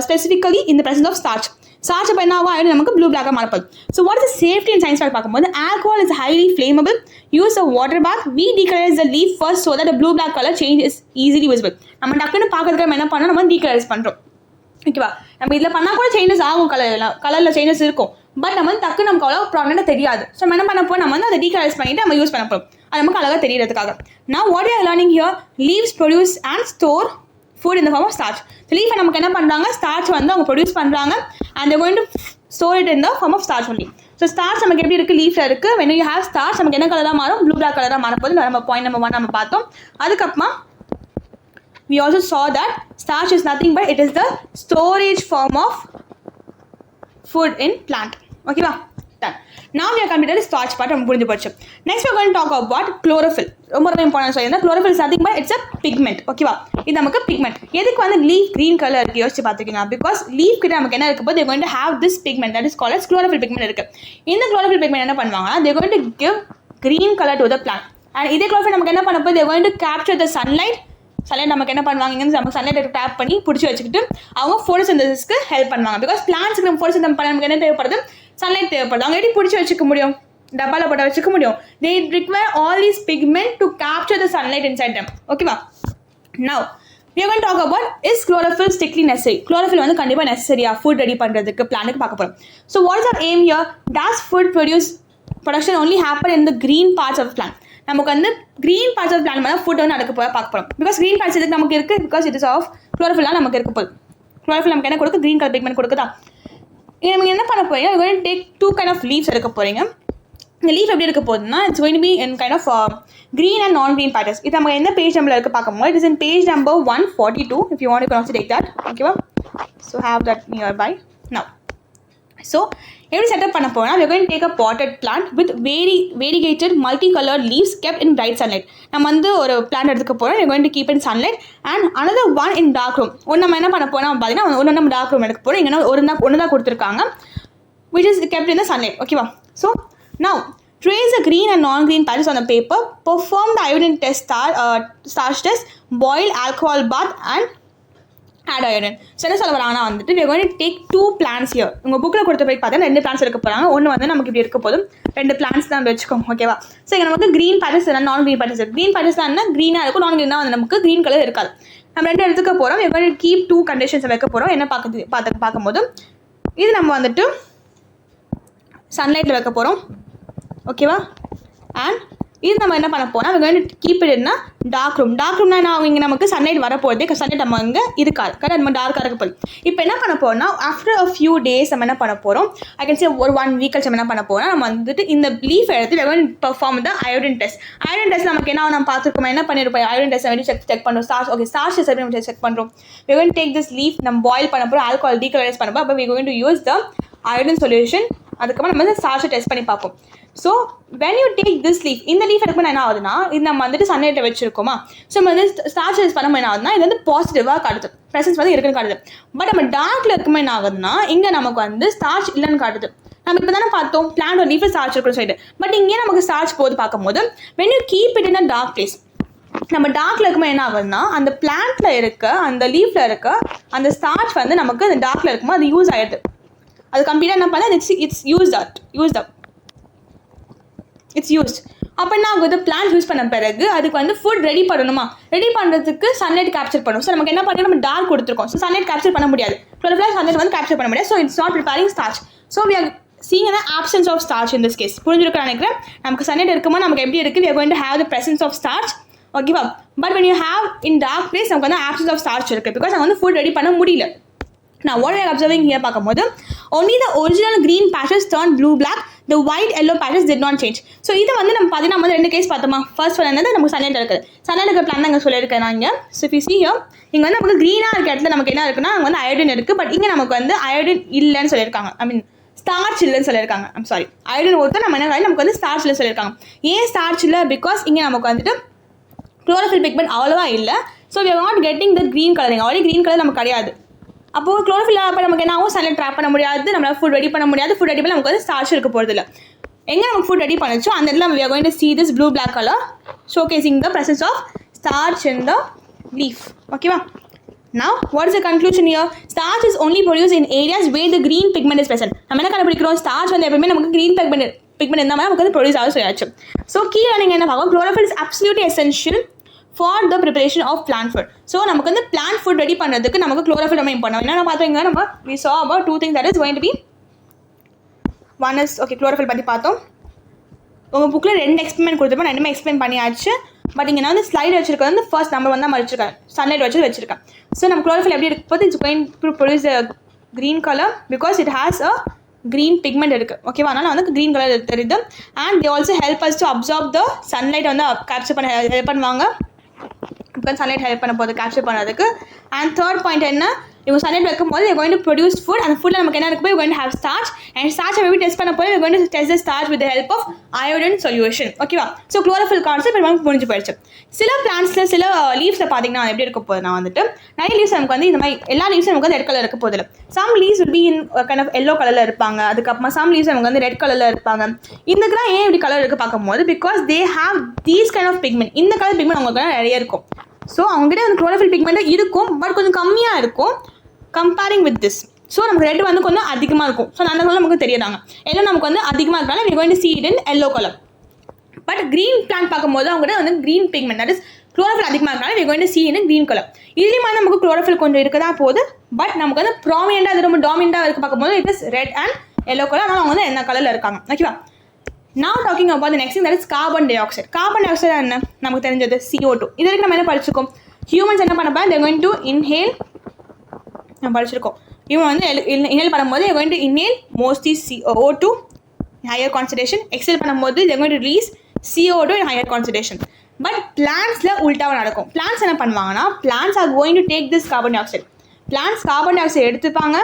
specifically in the presence of starch. Starch அப்போ என்ன ஆகும், iodine நமக்கு blue black மாறப்போகுது. So what is the safety in science பார்க்கும்போது alcohol is highly flammable. Use a water bath. We decolorize the leaf first so that the blue black color change is easily visible. நம்ம டக்குன்னு பார்க்கறதுக்கு நம்ம என்ன பண்ணோம், நம்ம டீகலரைஸ் பண்ணுறோம், ஓகேவா? நம்ம இதில் பண்ணால் கூட சேஞ்சஸ் ஆகும், கலரில் சேஞ்சஸ் இருக்கும். பட் நம்ம வந்து டக்கு நமக்கு அவ்வளோ ப்ராப்ளம் தெரியாது. ஸோ நம்ம என்ன பண்ண போகிறோம், நம்ம வந்து அதை டீகலரைஸ் பண்ணிவிட்டு நம்ம யூஸ் பண்ண போகிறோம். அது நமக்கு அழகாக தெரியறதுக்காக. Now what we are learning here, leaves produce and store food in the form of starch. So லீஃபை நமக்கு என்ன பண்ணுறாங்க, ஸ்டார்ச் வந்து அவங்க ப்ரொடியூஸ் பண்ணுறாங்க and they're going to store it in the form of starch only. So starch நமக்கு எப்படி இருக்குது, லீஃபில் இருக்குது. when you have starch நமக்கு என்ன கலராக மாறும், ப்ளூ பிளாக் கலராக மாறப்போது. நம்ம பாயிண்ட் நம்பர் 1 நம்ம பார்த்தோம். அதுக்கப்புறமா we also saw that starch is nothing but it is the storage form of food in plant, ஓகேவா? done. Now we are completed the starch part. நம்ம புரிஞ்சு போச்சு. Next we are going to talk about chlorophyll. ரொம்ப important சொல்லியிருந்தேன். chlorophyll is nothing but it's a pigment, ஓகேவா? இது நமக்கு pigment. எதுக்கு வந்து leaf green color இருக்கு யோசிச்சு பார்த்துக்கீங்க. because leaf கிட்ட நமக்கு என்ன இருக்கு போது they are going to have this pigment that is called as chlorophyll pigment இருக்கு. இந்த chlorophyll pigment என்ன பண்ணுவாங்கன்னா they are going to give green color to the plant. and இதே chlorophyll நமக்கு என்ன பண்ண போது they are going to capture the sunlight. நமக்கு என்ன பண்ணுவாங்க, இங்கே நம்ம சன்லைட் டேப் பண்ணி பிடிச்சி வச்சுக்கிட்டு அவங்க ஃபோட்டோசிந்தசிஸ்க்கு ஹெல்ப் பண்ணுவாங்க. பிகாஸ் பிளான்ட்ஸ்க்கு நம்ம ஃபோட்டோசிந்தசிஸ் பண்ண நமக்கு என்ன தேவைப்படுது, சன்லைட் தேவைப்படுது. அவங்க எப்படி பிடிச்சி வச்சுக்க முடியும், டப்பாவில் போட்டு வச்சுக்க முடியும். they require all these pigment to capture the sunlight inside them, ஓகேவா? now we are going to talk about is chlorophyll strictly necessary. chlorophyll வந்து கண்டிப்பாக நெசசரியா ஃபுட் ரெடி பண்ணுறதுக்கு பிளானுக்கு பார்க்க போகிறோம். so what is our aim here, does food production only happen in the green parts of the plant? நமக்கு வந்து green parts of plan மேலே food வந்து நடக்க போய் பார்க்க போகிறோம். பிகாஸ் க்ரீன் பார்ட்ஸ் எதுக்கு நமக்கு இருக்குது, பிகாஸ் இட் இஸ் ஆஃப் குளோரோஃபில்லாம் நமக்கு இருக்க போகுது. குளோரோஃபில் நமக்கு என்ன கொடுக்கு, க்ரீன் கலர் பிக்மெண்ட் கொடுக்குதா. நம்ம என்ன பண்ண போறீங்க, you going to take 2 kind of leaves எடுக்க போகிறீங்க. இந்த லீஃப் எப்படி இருக்க போகுதுன்னா it's going to be in kind of green and non green patters. இது நம்ம எந்த பேஜ் நம்பரில் இருக்க பார்க்கும்போது it is in page number 142. If you want you can also take that, ஓகேவா? So have that nearby. Now so எப்படி setup பண்ண போனால் we are going to take a potted plant with variegated multicolored leaves kept in bright sunlight. நம்ம வந்து ஒரு plant எடுத்துக்க போகிறோம். we are going to keep in sunlight and another one in dark room. ஒன்று நம்ம என்ன பண்ண போனால் பார்த்தீங்கன்னா ஒன்று நம்ம டார்க் ரூம் எடுக்க போகிறோம். இங்கே ஒன்று தான் கொடுத்துருக்காங்க which is kept in the sunlight, ஓகேவா? So now trace the green and non-green patches on the paper, perform the iodine test, starch test, boil alcohol bath and add iodine. So என்ன சொல்ல வராங்கன்னா வந்துட்டு we are going to take 2 plants here. உங்கள் புக்கில் கொடுத்த போய் பார்த்தா 2 plants எடுக்க போகிறாங்க. ஒன்று வந்து நமக்கு இப்படி இருக்க போதும், 2 plants தான் வச்சுக்கோங்க, ஓகேவா? ஸோ இங்கே நமக்கு க்ரீன் பேட்டர்ஸ் நான் க்ரீன் பேட்டர்ஸ் இருக்குது. க்ரீன் பேட்டர்ஸ் தான் என்ன, க்ரீனாக இருக்கும். நான் க்ரீனாக வந்து நமக்கு க்ரீன் கலர் இருக்காது. நம்ம 2 எடுத்துக்க போகிறோம். we are going to keep 2 conditions வைக்க போகிறோம். என்ன பார்க்கும்போது இது நம்ம வந்துட்டு சன்லைட்டில் வைக்க போகிறோம், ஓகேவா? அண்ட் இது நம்ம என்ன பண்ண போனால் we're going to keep it in a dark room. Dark ரூம்னா என்ன, இங்கே நமக்கு சன்லைட் வரப்போகுது. சன்லைட் நம்ம இங்கே இருக்காது, கரெக்டாக நம்ம டார்க்காக இருக்க போகுது. இப்போ என்ன பண்ண போகிறோம்னா ஆஃப்டர் a few days நம்ம என்ன பண்ண போகிறோம், ஐ கேன் சே ஒரு 1 week கழிச்சு நம்ம என்ன பண்ண போகிறோம், நம்ம வந்துட்டு இந்த லீஃப் எடுத்து we're going to perform the iodine test. iodine test நமக்கு என்ன நம்ம பார்த்துருக்கோம், என்ன பண்ணியிருப்போம், iodine test வந்து செக் பண்ணுறோம். ஸ்டார்ச் டெஸ்ட் எப்படி நம்ம செக் பண்ணுறோம். we're going to take this leaf, நம்ம பாயில் பண்ண போகிறோம், ஆல்கஹால் டீகலரைஸ் பண்ண போகிறோம். அப்போ we're going to use the iodine solution. அதுக்கப்புறம் நம்ம வந்து ஸ்டார்ச்சை டெஸ்ட் பண்ணி பார்ப்போம். So when you take this leaf, இந்த லீஃப் எடுக்கும்போது என்ன ஆகுதுன்னா இது நம்ம வந்துட்டு சன்லைட்டை வச்சிருக்கோமா. ஸோ நம்ம வந்து ஸ்டார்ச் டெஸ்ட் பண்ணும்போது என்ன ஆகுதுன்னா இது வந்து பாசிட்டிவாக காட்டுது, ப்ரெசன்ஸ் வந்து இருக்குன்னு காட்டுது. பட் நம்ம டார்க்கில் இருக்கும்போது என்ன ஆகுதுன்னா இங்கே நமக்கு வந்து ஸ்டார்ச் இல்லைன்னு காட்டுது. நம்ம இப்போ தானே பார்த்தோம் பிளான்ட் ஒரு லீஃபில் ஸ்டார்ச் இருக்குன்னு சொல்லிட்டு. பட் இங்கே நமக்கு ஸ்டார்ச் போது பார்க்கும்போது when you keep it in a dark place, நம்ம டார்க்கில் இருக்கும்போது என்ன ஆகுதுன்னா அந்த பிளான்ட்டில் இருக்க அந்த லீஃபில் இருக்க அந்த ஸ்டார்ச் வந்து நமக்கு அந்த டார்க்கில் இருக்கும்போது அது யூஸ் ஆகிடுது. அது கம்ப்ளீட்டாக என்ன பண்ணால் இட்ஸ் யூஸ்ட். அப்போ என்ன ஆகுது, பிளான்ட் யூஸ் பண்ண பிறகு அதுக்கு வந்து ஃபுட் ரெடி பண்ணணுமா, ரெடி பண்ணுறதுக்கு சன்லைட் கேப்சர் பண்ணும். ஸோ நமக்கு என்ன பண்ணுறோம், நம்ம டார்க் கொடுத்துருக்கோம். ஸோ சன்லைட் கேப்சர் பண்ண முடியாது, குளோரோஃபில் சன்லைட் வந்து கேப்சர் பண்ண முடியாது. So it's not preparing starch. So we are seeing an absence of starch in this case. புரிஞ்சிருக்க நினைக்கிறேன். நமக்கு சன்லைட் இருக்கும்போது நமக்கு எப்படி இருக்குது, we are going to have the presence of starch. ஓகேவா? But when you have in dark place நமக்கு வந்து absence of starch இருக்குது, பிகாஸ் அவங்க வந்து ஃபுட் ரெடி பண்ண முடியல. Now what we are observing here பார்க்கும்போது only the original green patches turned blue black, the white yellow patches did not change. So இது வந்து நம்ம பார்த்தீங்கன்னா வந்து 2 கேஸ் பார்த்தோமா. ஃபர்ஸ்ட் ஒன் என்னது, நமக்கு சன்லைட் இருக்குது, சன்லைட் இருக்கிற பிளான் தான் இங்கே சொல்லியிருக்கேன் நான் இங்கே. So if you see here, இங்கே வந்து நமக்கு க்ரீனாக இருக்க இடத்துல நமக்கு என்ன இருக்குன்னா அங்கே வந்து அயோடின் இருக்குது. பட் இங்கே நமக்கு வந்து அயோடின் இல்லைன்னு சொல்லியிருக்காங்க, ஐ மீன் ஸ்டார்ச் இல்லைன்னு சொல்லியிருக்காங்க. ஐம் சாரி, அயோடின் ஒருத்தர் நம்ம என்ன நமக்கு வந்து ஸ்டார்ச் இல்லை சொல்லியிருக்காங்க. ஏன் ஸ்டார்ச் இல்லை, பிகாஸ் இங்கே நமக்கு வந்துட்டு குளோரோஃபில் பிக்மெண்ட் அவ்வளோவா இல்லை. So we are not getting the green coloring. Already green colour நமக்கு கிடையாது. அப்போது குளோரோஃபில் அப்போ நமக்கு என்ன ஆகும், சன்லைட் ட்ராப் பண்ண முடியாது, நம்மளால் ஃபுட் ரெடி பண்ண முடியாது. ஃபுட் ரெடி பண்ணி நமக்கு வந்து ஸ்டார்ச் இருக்க போகிறது இல்லை. எங்கே நமக்கு ஃபுட் ரெடி பண்ணிச்சோ அந்த இடத்துல we are going to see this blue black color showcasing the presence of starch in the leaf. ஓகேவா? Now what is the conclusion here? Starch is only produced in areas where the green pigment is present. நம்ம என்ன கண்டுபிடிக்கிறோம், starch வந்து எப்பவுமே நமக்கு green pigment இருந்தால் நமக்கு வந்து ப்ரொடியூஸ் ஆகும் சொல்லியாச்சு. ஸோ கீழே நீங்கள் என்ன பார்க்கணும், chlorophyll is absolutely essential for the preparation of plant food. So நமக்கு வந்து பிளான்ட் ஃபுட் ரெடி பண்ணுறதுக்கு நமக்கு குளோரோஃபில் நம்ம இம்பார்ட்டன். என்னென்ன பார்த்தீங்கன்னா நம்ம we saw about 2 things that is going to be, one is okay, chlorophyll பற்றி பார்த்தோம். உங்கள் புக்கில் 2 எக்ஸ்பெரிமெண்ட் கொடுத்துருப்பேன், 2மே எக்ஸ்பிளைன் பண்ணியாச்சு. பட் இங்கே நான் வந்து ஸ்லைட் வச்சிருக்கேன், வந்து ஃபர்ஸ்ட் நம்பர் வந்து நான் வச்சிருக்கேன், சன்லைட் வச்சிருக்கேன். ஸோ நம்ம குளோரோஃபில் எப்படி இருக்கும்போது it's going to produce a green colour because it has a green pigment இருக்குது. ஓகேவா? அதனால் வந்து க்ரீன் கலர் தெரியுது. And they also help us to absorb the sunlight வந்து கேப்சர் பண்ண ஹெல்ப் பண்ணுவாங்க. இப்போ சன்லைட் ஹெல்ப் பண்ண போது கேப்சர் பண்ணுறதுக்கு. அண்ட் தேர்ட் பாயிண்ட் என்ன, இவங்க சன்லைட் வைக்கும்போது they're going to produce food. அந்த ஃபுட்டில் நமக்கு என்ன இருக்குது, we're going to have starch. and starch எப்படி டெஸ்ட் பண்ண போது we're going to test the starch with the help of iodine solution. ஓகேவா? ஸோ குளோரோஃபில் கான்செப்ட் நமக்கு புரிஞ்சு போயிடுச்சு. சில பிளான்ட்ஸில் சில லீவ்ஸில் பார்த்தீங்கன்னா எப்படி இருக்க போகுது, நான் வந்துட்டு நிறைய லீவ்ஸ் நமக்கு வந்து இந்த மாதிரி எல்லா லீவ்ஸும் நமக்கு வந்து ரெட் கலர் இருக்க போதில்லை. Some leaves will be in kind of yellow கலரில் இருப்பாங்க. அதுக்கப்புறமா சம் லீவ்ஸ் நமக்கு வந்து ரெட் கலரில் இருப்பாங்க. இந்த கிராம் ஏன் இப்படி கலர் இருக்குது பார்க்கும்போது because they have these kind of pigment. இந்த கலர் பிக்மெண்ட் அவங்களுக்கு நிறைய இருக்கும். ஸோ அவங்ககிட்ட வந்து குளோரோஃபில் பிக்மெண்ட்டாக இருக்கும், பட் கொஞ்சம் கம்மியாக இருக்கும் கம்பேரிங் வித் திஸ். ஸோ நமக்கு ரெட் வந்து கொஞ்சம் அதிகமாக இருக்கும். ஸோ அந்த கலர் நமக்கு தெரியாதாங்க, எல்லாம் நமக்கு வந்து அதிகமாக இருக்கனால we are going to see it in yellow color. But green plant பார்க்கும்போது அவங்ககிட்ட வந்து green pigment, that is chlorophyll அதிகமாக இருக்கனால we are going to see it in green color. இதுலேயும் வந்து நமக்கு குளோரோஃபில் கொஞ்சம் இருக்க தான் போகுது, பட் நமக்கு வந்து ப்ராமினெண்ட்டாக அது ரொம்ப டாமினெண்ட்டாக இருக்குது பார்க்கும்போது it is red and yellow color. ஆனால் அவங்க வந்து என்ன கலரில் இருக்காங்க. ஓகேவா? Now talking about the next thing, that is carbon dioxide. Carbon dioxide என்ன நமக்கு தெரிஞ்சது, CO2. இது வரைக்கும் நம்ம என்ன படிச்சிருக்கோம், ஹியூமன்ஸ் என்ன பண்ண they're going to inhale. நம்ம படிச்சிருக்கோம் இவன் வந்து இன்ஹேல் பண்ணும்போது they're going to inhale mostly CO2 in higher concentration. exhale பண்ணும்போது they're going to release CO2 in higher concentration. But பிளான்ட்ஸில் உல்ட்டாக நடக்கும். பிளான்ட்ஸ் என்ன பண்ணுவாங்கன்னா, plants are going to take this carbon tie ஆக்சைடு. பிளான்ட்ஸ் கார்பன் டை ஆக்சைடு எடுத்துப்பாங்க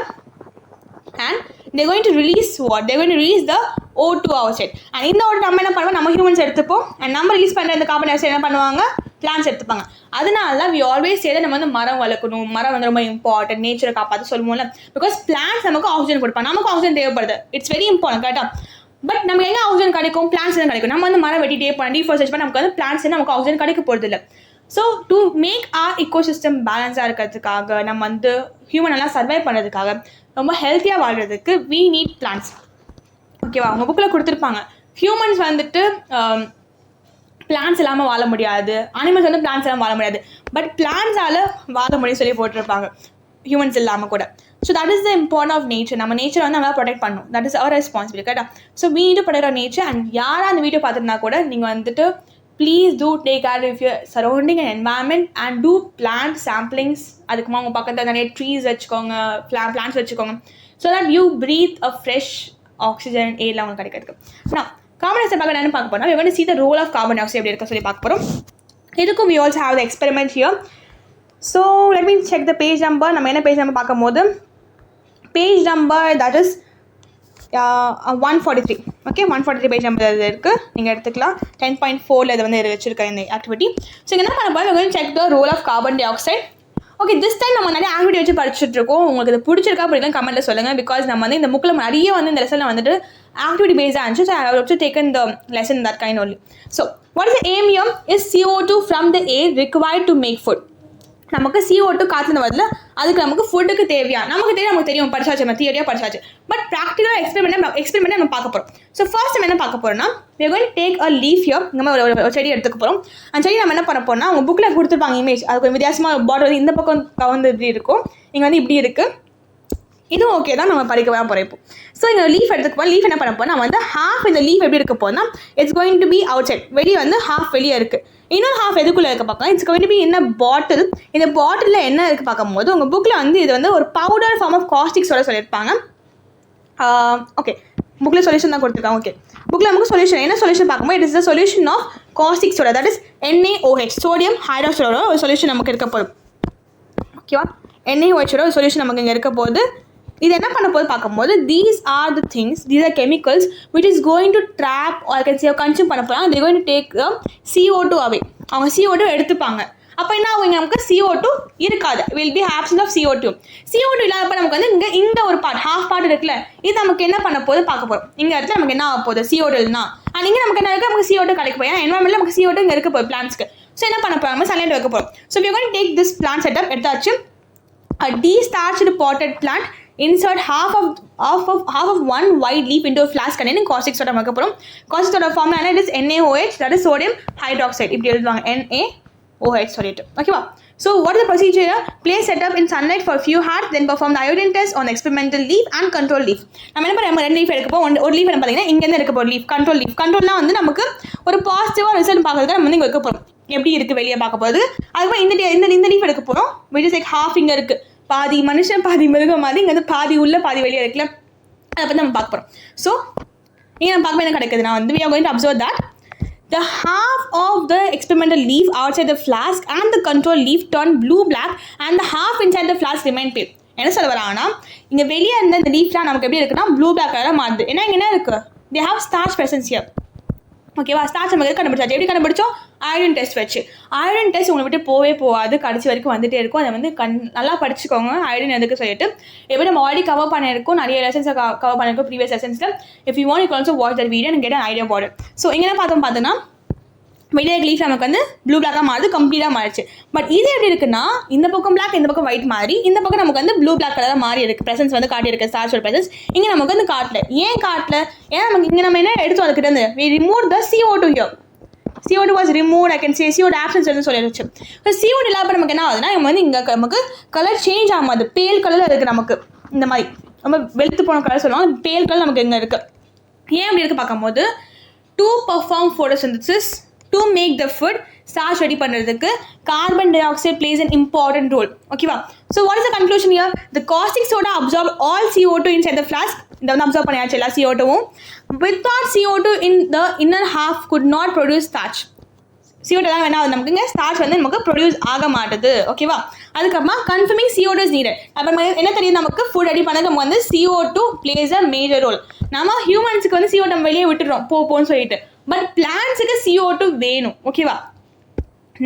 and they're going to release what? They're going to release the O2 outside. and இந்த O2 நம்ம என்ன பண்ணுவோம், நம்ம ஹியூமன்ஸ் எடுத்துப்போம். and நம்ம ரிலீஸ் பண்ணுற இந்த கார்பன் டை ஆக்சைடு என்ன பண்ணுவாங்க, பிளான்ஸ் எடுத்துப்பாங்க. அதனால தான் we always say that நம்ம வந்து மரம் வளர்க்கணும், மரம் வந்து ரொம்ப இம்பார்ட்டன்ட், நேச்சரை காப்பாற்ற சொல்லுவோம்ல. பிகாஸ் பிளான்ஸ் நமக்கு ஆக்சிஜன் கொடுப்பாங்க, நமக்கு ஆக்சிஜன் தேவைப்படுது, இட்ஸ் வெரி இம்பார்ட்டன்ட். கரெக்டாக? பட் நமக்கு எங்கே ஆக்சிஜன் கிடைக்கும், பிளான்ஸ் தான் கிடைக்கும். நம்ம வந்து மரம் வெட்டிட்டே போனோம், டிஃபாரஸ்டேஷன் பண்ண நமக்கு வந்து பிளான்ஸ் நமக்கு ஆக்சிஜன் கிடைக்க போகிறது இல்லை. So to make our ecosystem பேலன்ஸாக இருக்கிறதுக்காக, நம்ம வந்து ஹியூமன் எல்லாம் சர்வை பண்ணுறதுக்காக, ரொம்ப ஹெல்த்தியாக வாழ்கிறதுக்கு we need plants. ஓகேவா? அவங்க புக்கில் கொடுத்துருப்பாங்க ஹியூமன்ஸ் வந்துட்டு பிளான்ஸ் இல்லாமல் வாழ முடியாது, அனிமல்ஸ் வந்து பிளான்ஸ் இல்லாமல் வாழ முடியாது, பட் பிளான்ஸால் வாழ முடியும் சொல்லி போட்டிருப்பாங்க ஹியூமன்ஸ் இல்லாமல் கூட. So that is the important of nature. நம்ம நேச்சரை வந்து நம்மளால் ப்ரொடெக்ட் பண்ணணும். That is our responsibility. கரெக்டாக? So we need to protect our nature. and யாராக அந்த வீடியோ பார்த்துருந்தா கூட நீங்கள் வந்துட்டு please do take care of your surrounding and environment and do plant samplings. அதுக்குமா உங்கள் பக்கத்தில் நிறைய ட்ரீஸ் வச்சுக்கோங்க, பிளான்ட்ஸ் வச்சுக்கோங்க. So that you breathe a fresh oxygen ஏரில் உங்களுக்கு கிடைக்கிறதுக்கு. நான் கார்பன் டை ஆக்சைடு பார்க்க என்னென்னு பார்க்க போனால் we are going to see the role of carbon dioxide எப்படி இருக்க சொல்லி பார்க்க போகிறோம். இதுக்கும் we also have the experiment here. so let me check the page number. நம்ம என்ன பேஜ் நம்பர் பார்க்கும் போது page number that is 143. Okay, 143 page number இது இருக்குது, நீங்கள் எடுத்துக்கலாம். 10.4 இது வந்து வச்சுருக்கேன் இந்த ஆக்டிவிட்டி. ஸோ என்ன பண்ண போகிறோம், we are going to check the role of carbon dioxide. Okay, this time நம்ம நிறைய ஆக்டிவிட்டி வச்சு படிச்சுட்டு இருக்கோம். உங்களுக்கு இது பிடிச்சிருக்கா பிடிக்கலாம் கமெண்ட்டில் சொல்லுங்கள். பிகாஸ் நம்ம வந்து இந்த புக்கில் நிறைய வந்து இந்த லெசனில் வந்துட்டு activity based answer, so I have also taken the lesson that kind only. So what is the aim here is CO2 from the air required to make food. நமக்கு CO2 காற்றுல வரல, அதுக்கு நமக்கு ஃபுட்டுக்கு தேவையான நமக்கு தெரியும் படிச்சாச்சு, நம்ம தியரியாக படிச்சாச்சு. பட் ப்ராக்டிக்கலாக எக்ஸ்பெரிமெண்ட் நம்ம பார்க்க போகிறோம். ஸோ ஃபர்ஸ்ட் நம்ம என்ன பார்க்க போகிறோம்னா, we are going to take a leaf here. நம்ம ஒரு செடி எடுத்துக்க போகிறோம். அந்த செடி நம்ம என்ன பண்ண போகிறோம்னா, அவங்க புக்கில் கொடுத்துருப்பாங்க இமேஜ், அதுக்கு வித்தியாசமாக பாட்டில் வந்து இந்த பக்கம் கவுந்து இப்படி இருக்கும், இங்கே வந்து இப்படி இருக்குது. இதுவும் ஓகே தான், நம்ம படிக்க வர போகிறோம் இப்போ. ஸோ இங்கே லீஃப் எடுத்துக்க போகிறோம். லீஃப் என்ன பண்ண போனால், நம்ம வந்து ஹாஃப் இந்த லீஃப் எப்படி இருக்க போனால், it's going to be out side வந்து ஹாஃப் வெளியே இருக்குது, இன்னொரு ஹாஃப் எதுக்குள்ளே இருக்க பார்க்கலாம். It's going to be in a bottle. இந்த பாட்டிலில் என்ன இருக்குது பார்க்கும்போது, உங்கள் புக்கில் வந்து இது வந்து ஒரு powder form of caustic soda சொல்லியிருப்பாங்க. ஓகே, புக்கில் சொல்யூஷன் தான் கொடுத்துருக்காங்க. ஓகே, புக்கில் நமக்கு சொல்யூஷன் என்ன சொல்யூஷன் பார்க்கும்போது, it is the solution of caustic soda, that is NaOH, sodium ஹைட்ராக்சைடோட ஒரு சொல்யூஷன் நமக்கு இருக்க போகுது. ஓகேவா, NaOH ஒரு சொல்யூஷன் நமக்கு இங்கே இருக்க போகுது. இது என்ன பண்ண போது பார்க்கும்போது, these are the things, these are chemicals which is going to trap or can say consume பண்ண போகிறாங்க. they going to take CO2 away. அவங்க CO2 எடுத்துப்பாங்க. அப்போ என்ன ஆகும், நமக்கு CO2 இருக்காது, will be absence of CO2 இல்லாதப்போ நமக்கு வந்து இங்கே ஒரு பார்ட், ஹாஃப் பார்ட் இருக்குல்ல, இது நமக்கு என்ன பண்ண போது பார்க்க போகிறோம். இங்கே இடத்துல நமக்கு என்ன ஆக போகுது, CO2 இல்லைனா, அண்ட் இங்கே நமக்கு என்ன இருக்குது, நமக்கு CO2 கிடைக்க போய், ஏன்னா என்வரன்மெண்ட்டில் நமக்கு CO2 இங்கே இருக்க போகுது பிளான்ஸ்க்கு. ஸோ என்ன பண்ண போகிறோம், நம்ம சன்லைட் வைக்க போகிறோம். So we are going to take this plant setup. எடுத்தாச்சு, a destarched potted plant, insert half of one white leaf into a flask containing caustic soda. Caustic soda formula என்ன, it is NaOH, that is sodium hydroxide. இப்படி எழுதுவாங்க, NaOH சொல்லிட்டு. ஓகேவா. So what is the procedure? Place setup in sunlight for a few hours, then perform the iodine test on the experimental leaf and control leaf. நம்ம என்ன பண்ணுறோம், ரெண்டு leaf எடுக்க போகிறோம். ஒரு லீஃப் என்ன பார்த்தீங்கன்னா இங்கேருந்து இருக்க போகிற லீஃப், கண்ட்ரோல் லீஃப். கண்ட்ரோல்னால் வந்து நமக்கு ஒரு பாசிட்டிவாக ரிசல்ட் பார்க்கறதுக்கு நம்ம வந்து இங்கே வைக்க போகிறோம். எப்படி இருக்குது வெளியே பார்க்க போகுது. அதுக்கப்புறம் இந்த லீஃப் எடுக்க போகிறோம், which is like half இங்கே இருக்குது, பாதி மனுஷன் பாதி மிருகம் மாதிரி, இங்கே வந்து பாதி உள்ள பாதி வெளியே இருக்குல்ல, அதை பற்றி நம்ம பார்க்க போகிறோம். ஸோ இங்கே நம்ம பார்க்க என்ன கிடைக்குது, நான் வந்து we are going to observe that the half of the experimental leaf outside the flask and the control leaf turn blue black and the half inside the flask remain pale. என்ன சொல்ல வராங்கன்னா, இங்கே வெளியே இருந்த இந்த லீஃப்லாம் நமக்கு எப்படி இருக்குன்னா ப்ளூ பிளாக் கலராக மாறுது. ஏன்னா இங்கே என்ன இருக்குது, they have starch presence here. ஓகேவா, ஸ்டார்ச் நம்ம எது கண்டுபிடிச்சாச்சு, எப்படி கண்டுபிடிச்சோம், அயோடின் டெஸ்ட் வச்சு. அயோடின் டெஸ்ட் உங்களை விட்டு போகாது, கடைசி வரைக்கும் வந்துட்டே இருக்கும். அதை வந்து நல்லா படிச்சுக்கோங்க, அயோடின் எதுக்கு சொல்லிட்டு. எப்படி நம்ம ஆல்ரெடி கவர் பண்ணியிருக்கோம், நிறைய லெசன்ஸை கவர் பண்ணியிருக்கோம் ப்ரீவியஸ் லெசன்ஸில். If you want you can also watch that video and get an idea about it. So இங்கே என்ன பார்த்தோன்னா, வெளியே லீஃப் நமக்கு வந்து ப்ளூ பிளாக்காக மாறுது, கம்ப்ளீட்டாக மாறிச்சு. பட் இது எப்படி இருக்குன்னா, இந்த பக்கம் பிளாக், இந்த பக்கம் ஒயிட் மாறி, இந்த பக்கம் நமக்கு வந்து ப்ளூ பிளாக் கலராக மாறி இருக்குது. ப்ரெசன்ஸ் வந்து காட்டி இருக்குது, ஸ்டார்ச்சோட ப்ரெசன்ஸ். இங்கே நமக்கு வந்து காட்டல. ஏன் காட்டல, ஏன்னா நமக்கு இங்கே நம்ம என்ன எடுத்தோம், அதுக்கிட்ட இருந்து we removed the CO2 here. CO2 was removed, I can say CO2 absence வந்து சொல்லிடுச்சு. ஸோ CO2 இல்லாமல் நமக்கு என்ன ஆகுதுன்னா, நம்ம வந்து இங்கே நமக்கு கலர் சேஞ்ச் ஆகும், அது பேல் கலரில் இருக்குது நமக்கு. இந்த மாதிரி ரொம்ப வெளுத்து போன கலர் சொல்லுவாங்க, பேல் கலர் நமக்கு இங்கே இருக்குது. ஏன் அப்படி இருக்குது பார்க்கும்போது, to perform photosynthesis, to make the food, starch ready பண்ணுறதுக்கு carbon di oxide plays an important role. ஓகேவா. So what is the conclusion here, the caustic soda absorb all CO2 inside the flask. இந்த வந்து observe பண்ணியாச்சு எல்லா CO2வும். without CO2 in the inner half could not produce starch. CO2 தான் வேணா நமக்கு இங்கே starch வந்து நமக்கு ப்ரொடியூஸ் ஆக மாட்டுது. ஓகேவா. அதுக்கப்புறமா கன்ஃபர்மிங் CO2 is needed. அப்புறமா என்ன தெரியும், நமக்கு ஃபுட் ரெடி பண்ணது நம்ம வந்து CO2 plays a major role. நம்ம ஹியூமன்ஸுக்கு வந்து CO2 நம்ம வெளியே விட்டுடுறோம் போன்னு சொல்லிட்டு, பட் பிளான்ஸுக்கு CO2 வேணும். ஓகேவா.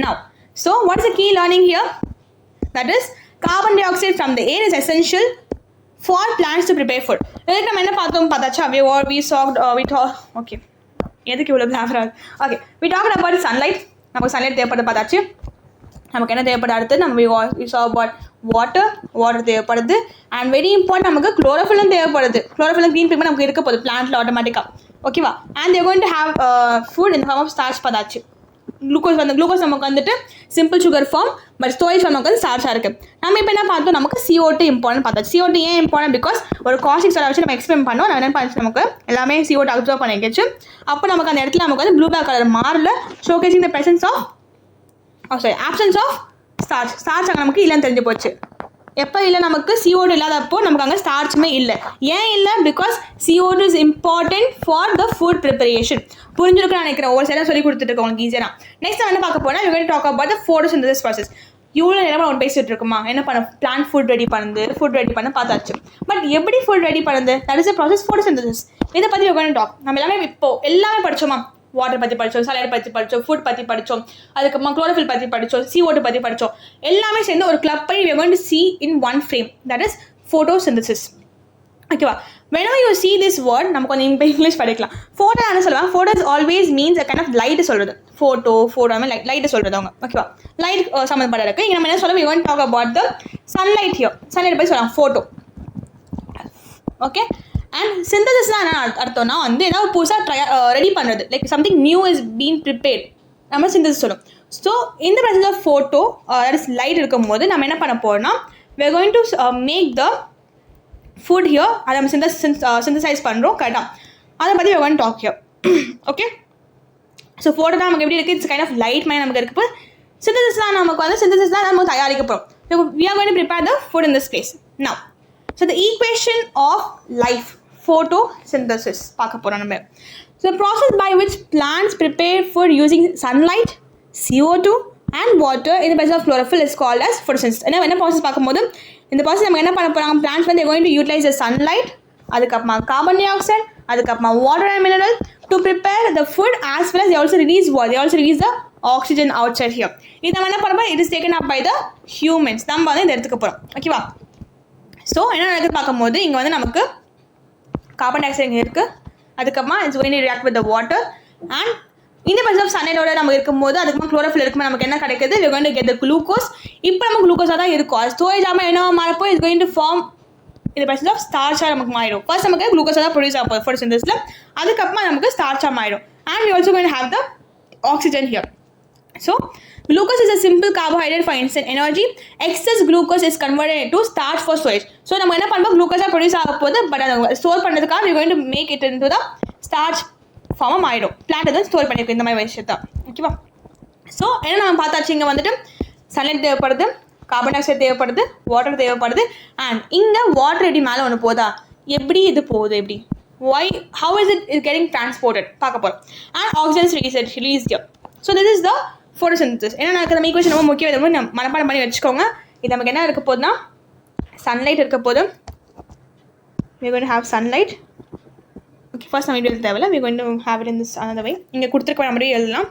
Now, so what is the key learning here? That is, carbon dioxide from the air is essential for plants to prepare food. இதுக்கு நம்ம என்ன பார்த்தாச்சா, ஓகே எதுக்கு இவ்வளோ பிளாஃபராக. Okay, we talked about sunlight. நமக்கு சன்லைட் தேவைப்படுது பார்த்தாச்சு. நமக்கு என்ன தேவைப்படுது, அடுத்து நம்ம we saw about வாட்டர் தேவைப்படுது. அண்ட் வெரி இம்பார்ட்டன்ட், நமக்கு குளோரோஃபில்லும் தேவைப்படுது. குளோரோஃபில்லும் க்ரீன் பிக்மெண்ட் நமக்கு இருக்க போகுது பிளான்ட்டில் ஆட்டோமேட்டிக்காக. ஓகேவா. And they're going to have food in form of starch பார்த்தாச்சு. குளுக்கோஸ் நமக்கு வந்துட்டு simple sugar form, but storage form நமக்கு வந்து ஸ்டார்ச்சாக இருக்குது. நம்ம இப்போ என்ன பார்த்தோம், நமக்கு CO2 இம்பார்ட்டன்ட் பார்த்தாச்சு. CO2 ஏன் இம்பார்ட்டன்ட், பிகாஸ் ஒரு காஸ்டிக் சோடா வச்சு நம்ம எக்ஸ்பெரிமெண்ட் பண்ணோம். நான் என்ன பண்ணி நமக்கு எல்லாமே CO2 அப்சர்வ் பண்ணிக்கிச்சு. அப்போ நமக்கு அந்த இடத்துல நமக்கு வந்து ப்ளூ பிளாக் கலர் மாறல, showcasing the presence of absence of starch அங்கே நமக்கு இல்லைன்னு தெரிஞ்சு போச்சு. எப்போ இல்லை, நமக்கு CO2 இல்லாதப்போ நமக்கு அங்கே ஸ்டார்ச்சுமே இல்லை. ஏன் இல்லை, because CO2 is important for the food preparation. புரிஞ்சிருக்குன்னு நினைக்கிறேன், ஒவ்வொரு சைடாக சொல்லி கொடுத்துட்டு உங்களுக்கு ஈஸியாக. நெக்ஸ்ட் நம்ம என்ன பார்க்க போனால், we will talk about the photosynthesis process. இவ்வளோ நேரமாக ஒன்று பேசிட்டு இருக்குமா, என்ன பண்ண பிளான்ட் ஃபுட் ரெடி பண்ண பார்த்தாச்சு. பட் எப்படி ஃபுட் ரெடி பண்ணுது, that is a process photosynthesis. இதை பற்றி we are going to talk. நம்ம எல்லாமே படித்தோமா, வாட்டர் பற்றி படித்தோம், சலைட் பற்றி படித்தோம், ஃபுட் பற்றி படித்தோம், அதுக்கப்புறமா குளோரோஃபில் பற்றி படித்தோம், CO2 பற்றி படித்தோம். எல்லாமே சேர்ந்து ஒரு கிளப் பண்ணி we are going to see in one frame, that is photosynthesis. ஓகேவா? whenever you see this word நமக்கு கொஞ்சம் இப்போ இங்கிலீஷ் படிக்கலாம். ஃபோட்டோ என்ன சொல்லுவாங்க? Photo is always means a kind of light சொல்கிறது. ஃபோட்டோ லைட் சொல்கிறது அவங்க. ஓகேவா? லைட் சம்மந்தப்பட்ட இருக்குது. இங்கே நம்ம என்ன சொல்லுவோம்? we want to talk about the sunlight here. sunlight பற்றி சொல்லலாம் ஃபோட்டோ. ஓகே, அண்ட் சிந்தசிஸ் தான் என்ன அர்த்தம்னா வந்து ஏதாவது புதுசாக ரெடி பண்ணுறது, like something new is been prepared, நம்ம சிந்தசிஸ் சொல்லும். ஸோ இந்த process of photo that is light இருக்கும் போது நம்ம என்ன பண்ண போகிறோம்னா we are going to make the food here. அதை நம்ம சிந்தசைஸ் பண்ணுறோம். கரெக்டாக அதை பற்றி we are going to talk here. Okay, so photo தான் நமக்கு எப்படி இருக்குது? இட்ஸ் கைண்ட் ஆஃப் லைட் மாதிரி நமக்கு இருக்குது. சிந்தசிஸ் தான் நமக்கு வந்து சிந்தசிஸ் தான் நம்ம தயாரிக்க போகிறோம். we are going to prepare the food in this place now. So the equation of life, photosynthesis பார்க்க போகிறோம் நம்ம. So the process by which plants prepare food using sunlight, CO2 and water in the presence of chlorophyll is called as photosynthesis. என்ன process பார்க்கும்போது இந்த process நம்ம என்ன பண்ண போகிறாங்க? பிளான்ஸ் வந்து going to utilize the sunlight, அதுக்கப்புறமா கார்பன் டை ஆக்சைடு, அதுக்கப்புறமா water and mineral to prepare the food, as well as they also release what? They also release the oxygen outside here. இது நம்ம என்ன பண்ணுறோம்? It is taken up by the humans. நம்ம வந்து இதை எடுத்துக்க போகிறோம். ஓகேவா? ஸோ என்ன நடக்குது பார்க்கும்போது இங்கே வந்து நமக்கு கார்பன் டை ஆக்சைடு இங்கே இருக்குது. அதுக்கப்புறமா it's going to react with the water and இந்த பர்சன் ஆஃப் சன்லைட்டோட நம்ம இருக்கும்போது அதுக்கப்புறம் குளோரோஃபில் இருக்கும்போது நமக்கு என்ன கிடைக்குது? we are going to get the glucose. இப்போ நம்ம குளுக்கோஸாக தான் இருக்கும். அது ஸ்டோரேஜ் ஆகாமல் என்ன மாறப்போ இட்ஸ் கோயிங் டு ஃபார்ம் இந்த பர்சன் ஆஃப் ஸ்டார்ச்சாக நமக்கு மாறிடும். ஃபர்ஸ்ட் நமக்கு குளுக்கோஸாக தான் ப்ரொடியூஸ் ஆகும் ஃபோட்டோசிந்தசிஸில், அதுக்கப்புறமா நமக்கு ஸ்டார்ச்சாக மாறிடும். And we also going to have the oxygen here. So glucose is a simple carbohydrate for instant energy. Excess glucose is converted into starch for storage. So நம்ம என்ன பண்ணுவோம்? குளுக்கோஸாக ப்ரொடியூஸ் ஆக போது, பட் அதை ஸ்டோர் பண்ணுறதுக்காக we are going to make it into the starch ஃபார்மாக ஆகிடும். Plant தான் store பண்ணியிருக்கோம் இந்த மாதிரி விஷயத்தை. ஓகேவா? ஸோ என்ன நம்ம பார்த்தாச்சு, இங்கே வந்துட்டு சன்லைட் தேவைப்படுது, கார்பன் டை ஆக்சைடு தேவைப்படுது, வாட்டர் தேவைப்படுது. அண்ட் இங்கே வாட்டர் எப்படி மேலே ஒன்று போதா? எப்படி இது போகுது? எப்படி how is it getting transported பார்க்க போகிறோம். And oxygen released here. So this is the photosynthesis. என்ன நடக்குது? நம்ம ஈக்குவேஷன் ரொம்ப முக்கியம். இதை நம்ம மனப்பாடம் பண்ணி வச்சுக்கோங்க. இது நமக்கு என்ன இருக்க போதுன்னா சன்லைட் இருக்க போது. we are going to have sunlight. Okay, first நம்ம எப்படி தேவையில்ல, we are going to have it in this another way. இங்கே கொடுத்துருக்க நம்ம எழுதலாம்.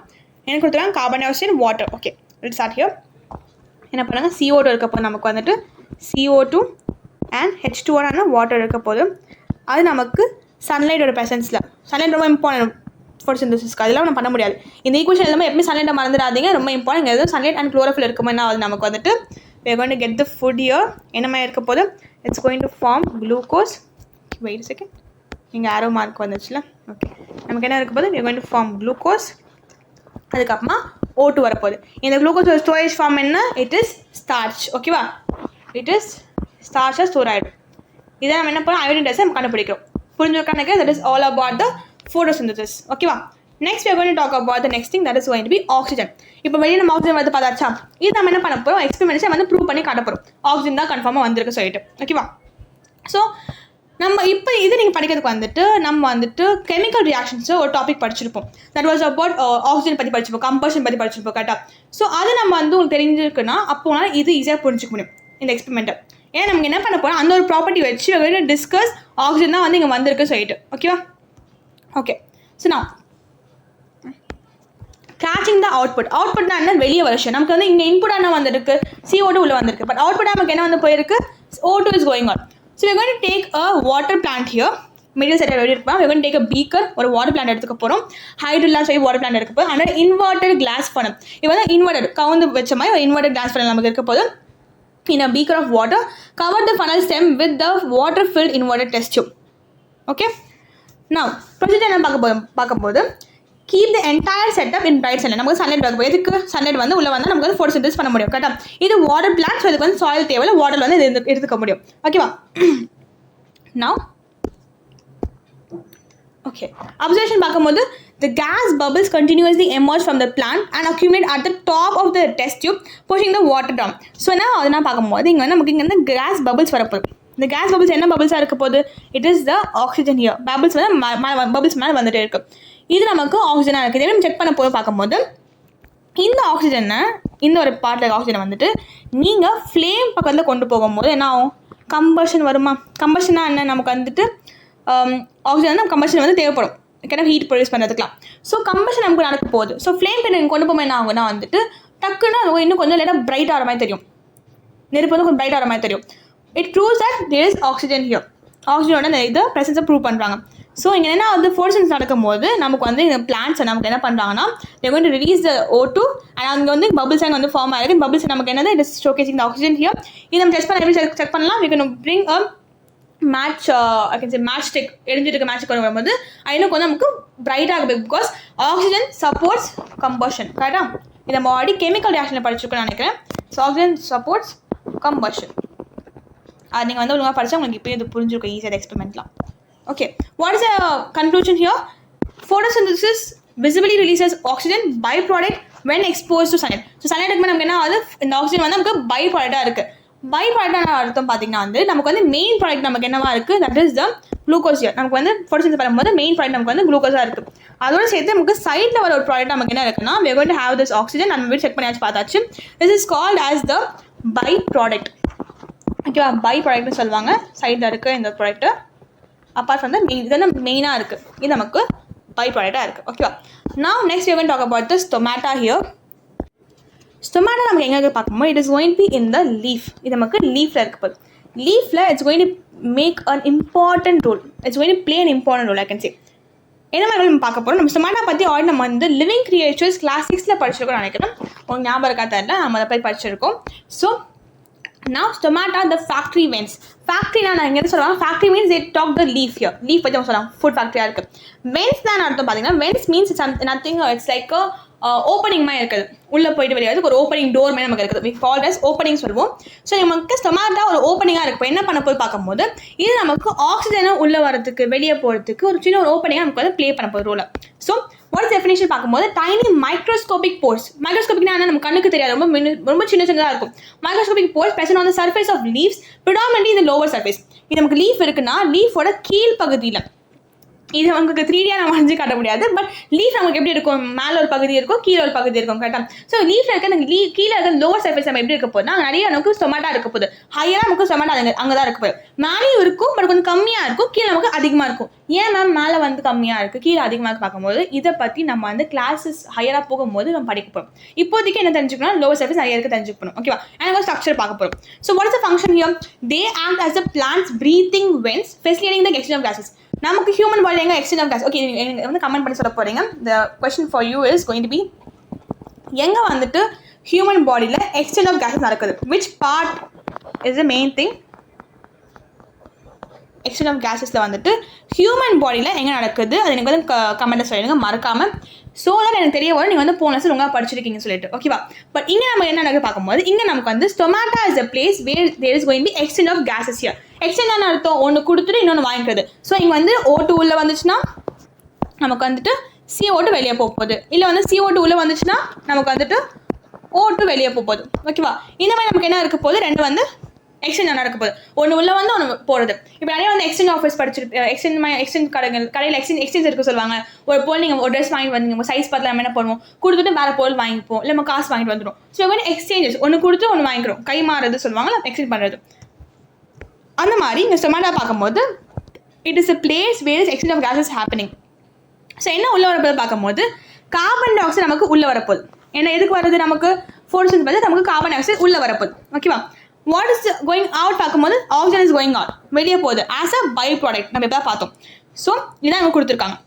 என்ன கொடுத்துருக்காங்க? Carbon di oxide, water. Okay, let's start here. என்ன பண்ணுறாங்க? CO2 இருக்க போது நமக்கு வந்துட்டு CO2 அண்ட் H2O வாட்டர் இருக்க போது அது நமக்கு சன்லைட்டோட ப்ரெசன்ஸில். சன்லைட் ரொம்ப இம்பார்ட்டன்ட் ஃபோட்டோசிந்தசிஸ்க்கு. அதெல்லாம் நம்ம பண்ண முடியாது. இந்த ஈக்குவேஷன் எல்லாமே எப்பவுமே சன்லைட்டை மறந்துடாதீங்க, ரொம்ப இம்பார்ட்டன்ட். எதுவும் சன்லைட் அண்ட் குளோரோஃபில் இருக்குமோ என்ன ஆகுது நமக்கு வந்துட்டு we are going to get the food here. என்ன மாதிரி இருக்க போது? it's going to form glucose. wait a second, இங்கே ஆரோ மார்க் வந்துச்சுல. ஓகே, நமக்கு என்ன இருக்க போது? we are going to form glucose. அதுக்கப்புறமா O2 வரப்போகுது. இந்த குளுக்கோஸ் ஸ்டோரேஜ் ஃபார்ம் என்ன? It is starch. ஓகேவா? இட் இஸ் ஸ்டார்ச்சாக ஸ்டோர் ஆகிடும். இதை நம்ம என்ன பண்ணோம்? அயோடின் டெஸ்ட் நம்ம கண்டுபிடிக்கிறோம். புரிஞ்சுருக்கானக்கு that is all about the photosynthesis. ஓகேவா? Next we are going to talk about the next thing, that is going to be oxygen. இப்போ வெளியே நம்ம ஆக்சிஜன் வந்து பார்த்தாச்சா? இது நம்ம என்ன பண்ண போகிறோம்? எக்ஸ்பெரிமெண்ட்ஸை வந்து ப்ரூவ் பண்ணி காட்ட போகிறோம். ஆக்சிஜன் தான் கன்ஃபார்மாக வந்திருக்கு சொல்லிட்டு. ஓகேவா? ஸோ நம்ம இப்போ இது நீங்கள் படிக்கிறதுக்கு வந்துட்டு நம்ம வந்துட்டு கெமிக்கல் ரியாக்ஷன்ஸை ஒரு டாபிக் படிச்சிருப்போம். தட் வாஸ் அபவுட் ஆக்சிஜன் பற்றி படிச்சிருப்போம், கம்பஷன் பற்றி படிச்சிருப்போம். கரெக்டாக? ஸோ அது நம்ம வந்து உங்களுக்கு தெரிஞ்சிருக்குன்னா அப்போனா இது ஈஸியாக புரிஞ்சிக்க முடியும் இந்த எக்ஸ்பெரிமெண்ட்டை. ஏன்னா நமக்கு என்ன பண்ண போகிறோம்? அந்த ஒரு ப்ராப்பர்ட்டி வச்சு டிஸ்கஸ் ஆக்சிஜன் தான் வந்து இங்கே வந்திருக்கு சொல்லிட்டு. ஓகேவா? ஓகே, ஸோ நான் கேச்சிங் த அவுட்புட் தான் என்ன? வெளியே வருஷம் நமக்கு வந்து இங்கே இன்புட் என்ன வந்திருக்கு? CO2 உள்ள வந்திருக்கு. பட் அவுட்புட் நமக்கு என்ன வந்து போயிருக்கு? O2 is going on. So we are going to take a water plant here. Material set ready இருப்போம். we are going to take a beaker, ஒரு வாட்டர் பிளான்ட் எடுத்துக்க போகிறோம். ஹைட்ரலாம் சொல்லி வாட்டர் பிளான்ட் எடுக்க போகிறோம். ஆனால் இன்வெர்டட் கிளாஸ் ஃபனல், இப்போ வந்து இன்வெர்டட் கவுந்து வச்ச மாதிரி ஒரு இன்வெர்டட் கிளாஸ் ஃபனல் நமக்கு இருக்க போது. in a beaker of water, cover the funnel stem with the water filled inverted test tube. Okay, now procedure என்ன பார்க்கும்போது keep the entire setup in bright sunlight. நமக்கு சன்லைட் பார்க்க போய் எதுக்கு? சன்லைட் வந்து உள்ள வந்தால் நமக்கு வந்து ஃபோட்டோசிந்தசிஸ் பண்ண முடியும். கரெக்டாக? இது வாட்டர் பிளான்ட். ஸோ இதுக்கு வந்து சாயில் தேவையில்லை, வாட்டர் வந்து எடுத்துக்க முடியும். ஓகேவா? now okay, observation பார்க்கும்போது the gas bubbles continuously emerge from the plant and accumulate at the top of the test tube, pushing the water down. So அதனால் பார்க்கும்போது இங்கே வந்து நமக்கு இங்கே வந்து கேஸ் பபிள்ஸ் வரப்போகுது. இந்த கேஸ் பபிள்ஸ் என்ன பபிள்ஸாக இருக்க போகுது? It is the oxygen here. Bubbles வந்து பபிள்ஸ் மேலே வந்துட்டே இருக்குது. இது நமக்கு ஆக்சிஜனாக இருக்குது. இதே நம்ம செக் பண்ண போய் பார்க்கும்போது இந்த ஆக்சிஜனை, இந்த ஒரு பார்ட்டில் ஆக்சிஜனை வந்துட்டு நீங்கள் ஃப்ளேம் பக்கத்தில் கொண்டு போகும்போது என்ன ஆகும்? கம்பஷன் வருமா? கம்பஷனா என்ன? நமக்கு வந்துட்டு ஆக்சிஜன் வந்து கம்பஷன் வந்து தேவைப்படும், ஹீட் ப்ரொடியூஸ் பண்ணுறதுக்கலாம். ஸோ கம்பஷன் நமக்கு நடக்க போகுது. ஸோ ஃப்ளேம் பண்ணி கொண்டு போகும்போது என்ன ஆகும்னா வந்துட்டு டக்குன்னு அது இன்னும் கொஞ்சம் லேட்டாக பிரைட் ஆகிற மாதிரி தெரியும். நெருப்பு வந்து கொஞ்சம் பிரைட் ஆகிற மாதிரி தெரியும். It proves that there is oxygen here. ஆக்சிஜனோட அந்த இதை ப்ரெசன்ஸை ப்ரூவ் பண்ணுறாங்க. ஸோ இங்கே என்ன வந்து ஃபோட்டோசிந்தசிஸ் நடக்கும்போது நமக்கு வந்து இந்த பிளான்ட்ஸை நமக்கு என்ன பண்ணுறாங்கன்னா they going to release the O2 and அங்கே வந்து பபிள்ஸ் அங்கே வந்து ஃபார்ம் ஆகிருக்கு. பபிள்ஸ் நமக்கு என்னது it is showcasing the oxygen here. இதை நம்ம டெஸ்ட் பண்ண எப்படி செக் பண்ணலாம்? we can bring a match I can say match stick எரிஞ்சிட்டு இருக்க மேட்ச் கொண்டு வரும்போது இன்னும் கொஞ்சம் நமக்கு பிரைட் ஆகும் பிகாஸ் ஆக்சிஜன் சப்போர்ட்ஸ் கம்பஷன். கரெக்டா? இது நம்ம ஆல்ரெடி கெமிக்கல் ரியாக்ஷனில் படிச்சிருக்கோன்னு நினைக்கிறேன். So oxygen supports combustion. அது நீங்கள் வந்து ஒழுங்காக படித்தா உங்களுக்கு இப்போ இது புரிஞ்சிருக்கும் ஈஸியாக எக்ஸ்பெரிமெண்ட்லாம். Okay, what is the conclusion here? photosynthesis visibly releases oxygen byproduct when exposed to sunlight. So சன்லைட்டுக்கு நமக்கு என்ன ஆகுது? இந்த ஆக்சிஜன் வந்து நமக்கு பை ப்ராடக்டாக இருக்குது. பை ப்ராடக்டான அர்த்தம் பார்த்தீங்கன்னா வந்து நமக்கு வந்து மெயின் ப்ராடக்ட் நமக்கு என்னவா இருக்குது? That is the glucose. நமக்கு வந்து ஃபோட்டோசிந்தசிஸ் பண்ணும்போது மெயின் ப்ராடக்ட் நமக்கு வந்து குளுக்கோஸாக இருக்குது. அதோட சேர்த்து நமக்கு சைடில் வர ஒரு ப்ராடக்ட் நமக்கு என்ன இருக்குன்னா we are going to have this oxygen. நம்ம வீடு செக் பண்ணியாச்சு பார்த்தாச்சு. this is called as the by product. ஓகேவா? பை ப்ராடக்ட்னு சொல்லுவாங்க சைடில் இருக்க இந்த product. Apart from the main இதெல்லாம் மெயினாக இருக்குது. இது நமக்கு பை ப்ராடக்டாக இருக்குது. ஓகேவா? now next we are going to talk about the stomata here. ஸ்டொமாட்டா நமக்கு எங்கே பார்க்கும்போது it is going to be in the leaf. இது நமக்கு லீஃபில் இருக்க போகுது. லீஃபில் it's going to make an important role. It's going to play an important role I can say. என்ன மாதிரி நம்ம பார்க்க போகிறோம்? நம்ம ஸ்டொமாட்டா பற்றி ஆல்ரெடி நம்ம வந்து லிவிங் கிரியேச்சர்ஸ் கிளாஸ் 6 படிச்சிருக்கோம் நினைக்கிறேன். உங்களுக்கு ஞாபகம் இருக்கா தெரியல, நம்ம அதை போய் படிச்சிருக்கோம். So now stomata the factory vents. factory நான் இங்கே எது சொல்லுவாங்க? factory means they talk the leaf here. leaf பற்றி அவங்க சொல்லுவாங்க ஃபுட் ஃபேக்ட்ரியாக இருக்குது. vents தான் அர்த்தம் பார்த்தீங்கன்னா vents means nothing, it's like a opening மாதிரி இருக்குது. உள்ளே போயிட்டு வெளியே ஒரு ஓப்பனிங் டோர் மாதிரி நமக்கு இருக்குது. we call as ஓப்பனிங் சொல்லுவோம். ஸோ நமக்கு ஸ்டொமாட்டா ஒரு ஓப்பனிங்காக இருக்குது. என்ன பண்ண போது பார்க்கும்போது இது நமக்கு ஆக்சிஜனை உள்ளே வரதுக்கு வெளியே போகிறதுக்கு ஒரு சின்ன ஒரு ஓப்பனிங்காக நமக்கு வந்து ப்ளே பண்ண போகுது ரோலை. ஸோ வாட் இஸ் டெஃபினேஷன் பார்க்கும்போது டைனி மைக்ரோஸ்கோபிக் போர்ஸ். மைக்ரோஸ்கோபிக்னா என்ன? நம்ம கண்ணுக்கு தெரியாது, ரொம்ப சின்ன சின்னதாக இருக்கும். Microscopic force present on the surface of leaves predominantly in the lower surface. இது நமக்கு லீஃப் இருக்குன்னா லீஃபோட கீழ் பகுதியில். இது நமக்கு 3D நம்ம வரைஞ்சி காட்ட முடியாது. பட் லீஃப் நமக்கு எப்படி இருக்கும்? மேலே ஒரு பகுதி இருக்கும், கீழே ஒரு பகுதி இருக்கும். கரெக்டாக? ஸோ லீஃபில் இருக்க அந்த கீழே இருக்க லோவர் சர்ஃபேஸ் நம்ம எப்படி இருக்க போகுதுன்னா நிறைய நமக்கு ஸ்டொமாட்டா இருக்க போகுது. ஹையராக நமக்கு ஸ்டொமாட்டா அங்கே தான் இருக்க போகுது. மேலேயும் இருக்கும், பட் கொஞ்சம் கம்மியாக இருக்கும். கீழே நமக்கு அதிகமாக இருக்கும். ஏன் மேம் மேலே வந்து கம்மியாக இருக்குது கீழே அதிகமாக பார்க்கும்போது இதை பற்றி நம்ம வந்து கிளாஸஸ் ஹையராக போகும்போது நம்ம படிக்க போகிறோம். இப்போதைக்கு என்ன தெரிஞ்சுக்கணும்? லோவர் சர்ஃபேஸ் நிறைய இருக்க தெரிஞ்சுக்கணும். ஓகேவா? எனக்கு ஸ்ட்ரக்சர் பார்க்க போகிறோம். So what is the function here? They act as the plants breathing vents facilitating the exchange of gases. நமக்கு ஹியூமன் பாடி எங்கே எக்ஸ்சேஞ்ச் ஆஃப் கேஸ்? ஓகே, நீங்கள் வந்து கமெண்ட் பண்ணி சொல்ல போகிறீங்க. The question for you is going to be எங்கே வந்துட்டு human பாடியில் எக்ஸ்சேஞ்ச் ஆஃப் கேஸஸ் நடக்குது? Which part is the main thing? Exchange of கேஸஸில் வந்துட்டு ஹியூமன் பாடியில் எங்கே நடக்குது? அது எனக்கு வந்து கமெண்ட்டில் சொல்லிடுங்க மறக்காமல். ஸோ தான் எனக்கு தெரிய வரும் நீங்கள் வந்து போன வருஷம் உங்களாக படிச்சிருக்கீங்கன்னு சொல்லிட்டு. ஓகேவா? பட் இங்கே நம்ம என்ன நடக்குது பார்க்கும்போது இங்கே நமக்கு வந்து stomata is a place where there is going to be exchange of gases here. Exchange அர்த்தம் ஒன்று கொடுத்துட்டு இன்னொன்று வாங்கிக்கிறது. ஸோ இங்கே வந்து O2 உள்ளே வந்துச்சுன்னா நமக்கு வந்துட்டு CO2 வெளியே போகுது. இல்லை வந்து CO2 உள்ளே வந்துச்சுன்னா நமக்கு வந்துட்டு O2 வெளியே போகுது. ஓகேவா? இந்த மாதிரி நமக்கு என்ன இருக்க போகுது? ரெண்டு வந்து எக்ஸ்சேஞ்ச் நடக்க போகுது. ஒன்று உள்ளே வந்து ஒன்று போகிறது. இப்போ நிறைய வந்து எக்ஸ்சேஞ்ச் ஆஃபீஸ் படிச்சிருக்கு. எக்ஸ்சேஞ்ச் கடையில் எக்ஸ்சேஞ்ச் இருக்க சொல்லுவாங்க. ஒரு பொருள் நீங்கள் ஒரு ட்ரெஸ் வாங்கிட்டு வந்து நம்ம சைஸ் பார்த்து நம்ம என்ன பண்ணுவோம்? கொடுத்துட்டு வேறு பொருள் வாங்கிப்போம், இல்லை நம்ம காசு வாங்கிட்டு வந்துடும். ஸோ வந்து எக்ஸ்சேஞ்சஸ் ஒன்று கொடுத்து ஒன்று வாங்கிக்கிறோம். கை மாறுறது சொல்லுவாங்க, எக்ஸ்சேஞ்ச் பண்ணுறது. அந்த மாதிரி இந்த ஸ்டொமாட்டா பார்க்கும்போது it is a place where is exchange of gases happening. So என்ன உள்ளே வரப்போது பார்க்கும்போது கார்பன் டை ஆக்சைடு நமக்கு உள்ளே வரப்போகுது. ஏன்னா எதுக்கு வருது? நமக்கு ஃபோட்டோசிந்தசிஸ் பார்த்து நமக்கு கார்பன் டை ஆக்சைடு உள்ளே வரப்போகுது. ஓகேவா? வாட் இஸ் கோயிங் அவுட் பார்க்கும்போது ஆக்சிஜன் இஸ் கோயிங் அவுட், வெளியே போகுது ஆஸ் அ பை ப்ராடக்ட். நம்ம இப்போ பார்த்தோம். ஸோ இதான் நமக்கு கொடுத்துருக்காங்க.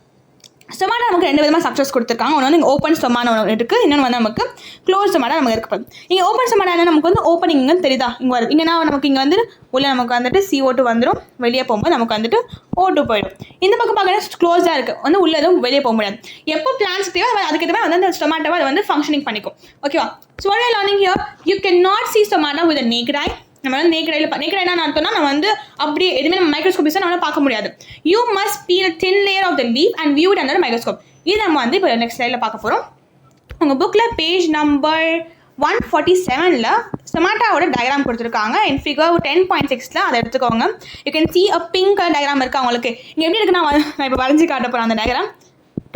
ஸ்டொமாட்டா நமக்கு ரெண்டு விதமாக ஸ்ட்ரக்சர்ஸ் கொடுத்துருக்காங்க. ஒன்று வந்து ஓப்பன் ஸ்டொமாட்டா ஒன்று இருக்குது, இன்னொன்று வந்து நமக்கு க்ளோஸ் ஸ்டொமாட்டா நமக்கு இருக்குது. இங்கே ஓப்பன் ஸ்டொமாட்டா என்ன நமக்கு வந்து ஓப்பனிங்னு தெரியுதா? இங்கே வருது. இங்கே நமக்கு இங்கே வந்து உள்ள நமக்கு வந்துட்டு CO2 வந்துடும். வெளியே போகும்போது நமக்கு வந்துட்டு O2 போயிடும். இந்த பக்கம் பார்க்க க்ளோஸாக இருக்குது, வந்து உள்ள எதுவும் வெளியே போக முடியாது. எப்போ பிளான்ஸ் தேவை அதுக்கேற்ற மாதிரி வந்து அந்த ஸ்டொமாட்டாவை அதை வந்து ஃபங்க்ஷனிங் பண்ணிக்கும். ஓகேவா? So what are you learning here? You cannot see stomata with a naked eye. நம்ம வந்து நேக்கட் ஐனா அர்த்தம்னா நம்ம வந்து அப்படியே எதுவுமே நம்ம மைக்ரோஸ்கோப் நம்மளால பார்க்க முடியாது. You must peel a thin layer of the leaf and view it under a microscope. இது நம்ம வந்து இப்போ நெக்ஸ்ட் ஸ்லைடில் பார்க்க போகிறோம். உங்கள் புக்கில் பேஜ் நம்பர் 147 ஸ்டொமாட்டாவோட டயக்ராம் கொடுத்துருக்காங்க. இன் ஃபிகர் 10.6 அதை எடுத்துக்கோங்க. You can see a pink colour diagram இருக்குது. அவங்களுக்கு இங்கே எப்படி இருக்குன்னா நான் இப்போ வரைஞ்சி காட்ட போகிறேன் அந்த டயக்ராம்.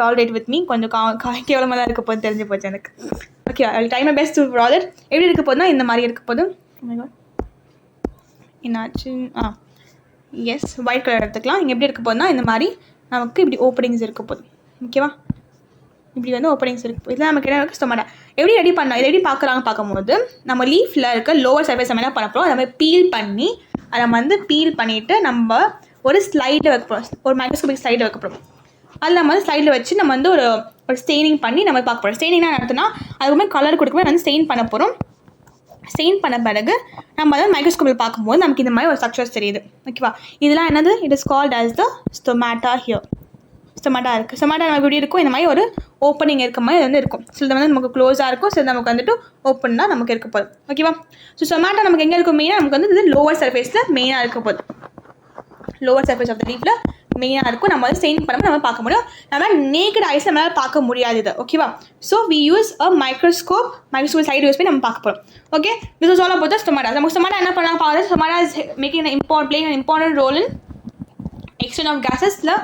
டாலரேட் வித் மீ, கொஞ்சம் கேவலமாக தான் இருக்க போது தெரிஞ்சு போச்சு எனக்கு. Okay, time best to product எப்படி இருக்க போதுன்னா இந்த மாதிரி இருக்க போது. என்னாச்சு? எஸ், ஒயிட் கலர் எடுத்துக்கலாம். இங்கே எப்படி இருக்க போதுன்னா இந்த மாதிரி நமக்கு இப்படி ஓப்பனிங்ஸ் இருக்க போகுது. ஓகேவா? இப்படி வந்து ஓப்பனிங்ஸ் இருக்குது. இதில் நமக்கு என்ன இருக்குது? ஸ்டொமாட்டா எப்படி ரெடி பண்ணலாம்? இது எப்படி பார்க்குறாங்க பார்க்கும்போது நம்ம லீஃபில் இருக்க லோவர் சர்ஃபேஸ் நம்ம என்ன பண்ண போகிறோம்? அதை மாதிரி பீல் பண்ணி அதை வந்து பீல் பண்ணிவிட்டு நம்ம ஒரு ஸ்லைடில் வைக்க போகிறோம், ஒரு மைக்ரோஸ்கோபிக் ஸ்லைடில் வைக்க போகிறோம். அதில் நம்ம வந்து ஸ்லைடில் வச்சு நம்ம வந்து ஒரு ஸ்டெயினிங் பண்ணி நம்ம பார்க்க போகிறோம். ஸ்டெயினிங்னா நடத்தினா அதுக்குமே கலர் கொடுக்குமே வந்து ஸ்டெயின் பண்ண போகிறோம். ஸ்டெயின் பண்ண பிறகு நம்ம அதை மைக்ரோஸ்கோப்பில் பார்க்கும்போது நமக்கு இந்த மாதிரி ஒரு ஸ்ட்ரக்சர்ஸ் தெரியுது. ஓகேவா? இதெல்லாம் என்னது? It is called as the stomata here. Stomata இருக்குது. ஸ்டொமேட்டா நமக்கு எப்படி இருக்கும்? இந்த மாதிரி ஒரு ஓப்பனிங் இருக்க மாதிரி வந்து இருக்கும். சிலது வந்து நமக்கு க்ளோஸாக இருக்கும், சிலது நமக்கு வந்துட்டு ஓப்பன் தான் நமக்கு இருக்க போகுது. ஓகேவா? ஸோ ஸ்டொமேட்டா நமக்கு எங்கே இருக்கும்? மெயினாக நமக்கு வந்து இது லோவர் சர்ஃபேஸில் மெயினாக இருக்க போகுது. லோவர் சர்ஃபேஸ் ஆஃப் த லீஃபில் மெயினாக இருக்கும். நம்ம வந்து ஸ்டெயின் பண்ணாமல் நம்ம பார்க்க முடியும். நம்ம நேக்கட் ஐஸில் நம்மளால் பார்க்க முடியாது இது. ஓகேவா? So we use a microscope side use பண்ணி நம்ம பார்க்க போகிறோம். Okay, this is all about the stomata. நமக்கு ஸ்டொமேட்டா என்ன பண்ணலாம் பார்க்குறது? Stomata is making playing an important role in exchange of gases-ல